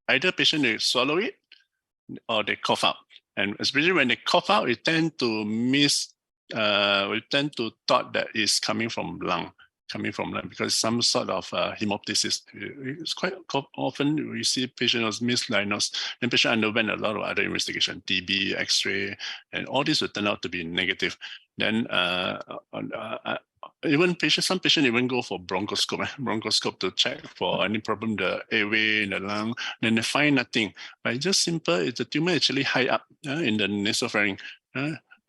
either patient they swallow it or they cough out, and especially when they cough out, we tend to thought that it's coming from lung, because some sort of hemoptysis. It's quite often we see patients misdiagnosed, and patient underwent a lot of other investigation, TB, X-ray, and all this will turn out to be negative. Then some patients even go for bronchoscope to check for any problem, the airway in the lung. Then they find nothing. But it's just simple. It's the tumor actually high up in the nasopharynx.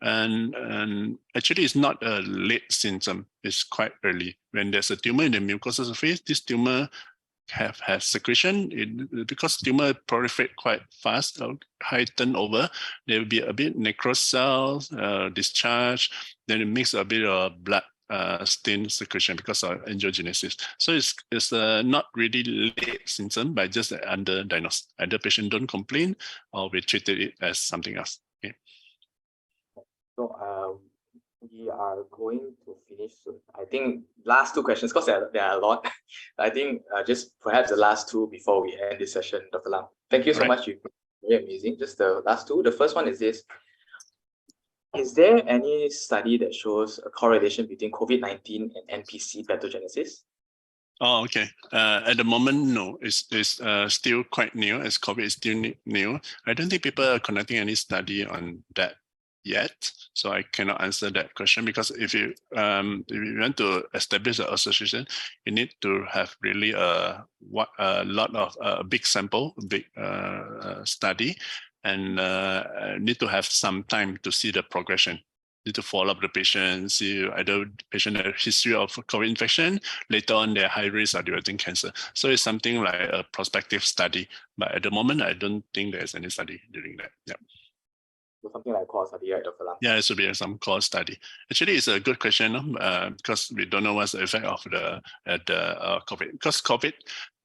And actually, it's not a late symptom. It's quite early. When there's a tumor in the mucosal surface, this tumor have secretion. Because tumor proliferate quite fast, high turnover, there will be a bit necrosed cells, discharge. Then it makes a bit of blood stain secretion because of angiogenesis. So it's not really late symptom, but just underdiagnosed. Either patient don't complain or we treated it as something else. Okay. So we are going to finish soon. I think last 2 questions, because there are a lot. I think just perhaps the last 2 before we end this session, Dr. Lam. Thank you so much. You've been very amazing. Just the last 2. The first one is this. Is there any study that shows a correlation between COVID-19 and NPC pathogenesis? Oh, okay. At the moment, no. It's still quite new, as COVID is still new. I don't think people are conducting any study on that yet, so I cannot answer that question, because if you want to establish an association, you need to have really a big sample, big study, and need to have some time to see the progression. Need to follow up the patient, see either patient has a history of COVID infection, later on they're high risk or developing cancer. So it's something like a prospective study, but at the moment I don't think there's any study doing that. Yeah. Something like core study, right, Dr. Lam? Yeah, it should be some core study. Actually, it's a good question because we don't know what's the effect of the COVID. Because COVID,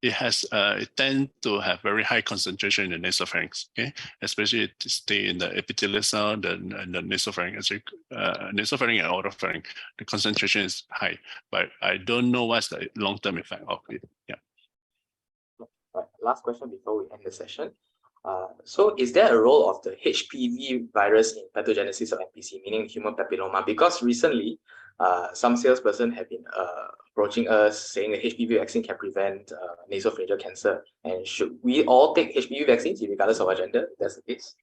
it tends to have very high concentration in the nasopharynx. Okay, especially it stay in the epithelial cell, the nasopharynx. Actually, nasopharynx and otorhinolaryngologist, the concentration is high, but I don't know what's the long-term effect of it. Yeah. Right. Last question before we end the session. So is there a role of the HPV virus in pathogenesis of NPC, meaning human papilloma? Because recently, some salesperson have been approaching us saying that HPV vaccine can prevent nasopharyngeal cancer. And should we all take HPV vaccines regardless of our gender? If that's the case.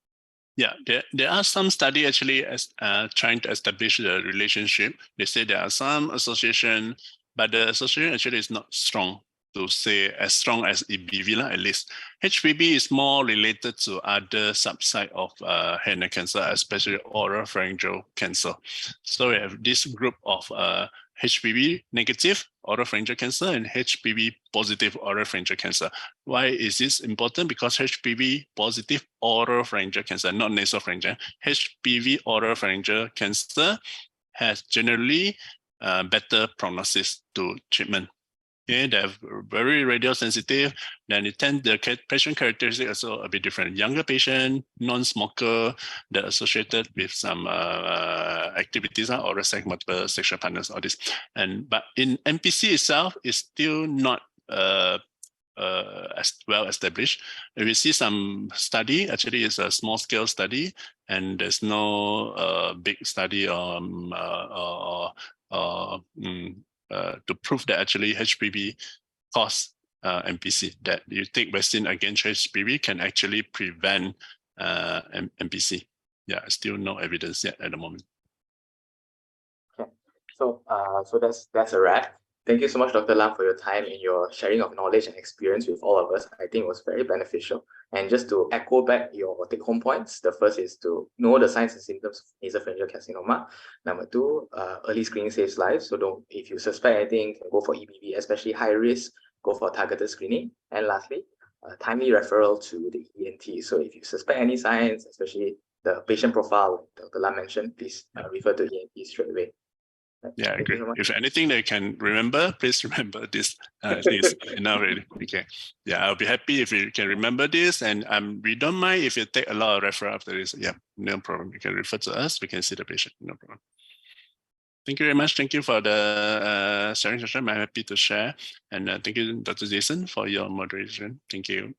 Yeah, there are some studies actually trying to establish the relationship. They say there are some association, but the association actually is not strong, to say as strong as EBV at least. HPV is more related to other subsite of head and neck cancer, especially oropharyngeal cancer. So we have this group of HPV negative oropharyngeal cancer and HPV positive oropharyngeal cancer. Why is this important? Because HPV positive oropharyngeal cancer, not nasopharyngeal, HPV oropharyngeal cancer has generally better prognosis to treatment. Okay, they're very radio sensitive. Then the patient characteristic also a bit different. Younger patient, non-smoker, they're associated with some activities or multiple sexual partners, all this. But in NPC itself, is still not as well established. If you see some study, actually it's a small scale study, and there's no big study to prove that actually HPV cause NPC, that you take vaccine against HPV can actually prevent NPC. Yeah, still no evidence yet at the moment. Okay. So that's a wrap. Thank you so much, Dr. Lam, for your time and your sharing of knowledge and experience with all of us. I think it was very beneficial. And just to echo back your take-home points, the first is to know the signs and symptoms of nasopharyngeal carcinoma. Number two, early screening saves lives. So if you suspect anything, go for EBV, especially high risk, go for targeted screening. And lastly, timely referral to the ENT. So if you suspect any signs, especially the patient profile Dr. Lam mentioned, please refer to ENT straight away. Yeah, I agree. If anything they can remember, please remember this. This enough really. Okay. Yeah, I'll be happy if you can remember this, and we don't mind if you take a lot of referral after this. Yeah, no problem. You can refer to us. We can see the patient. No problem. Thank you very much. Thank you for the sharing session. I'm happy to share, and thank you, Dr. Jason, for your moderation. Thank you.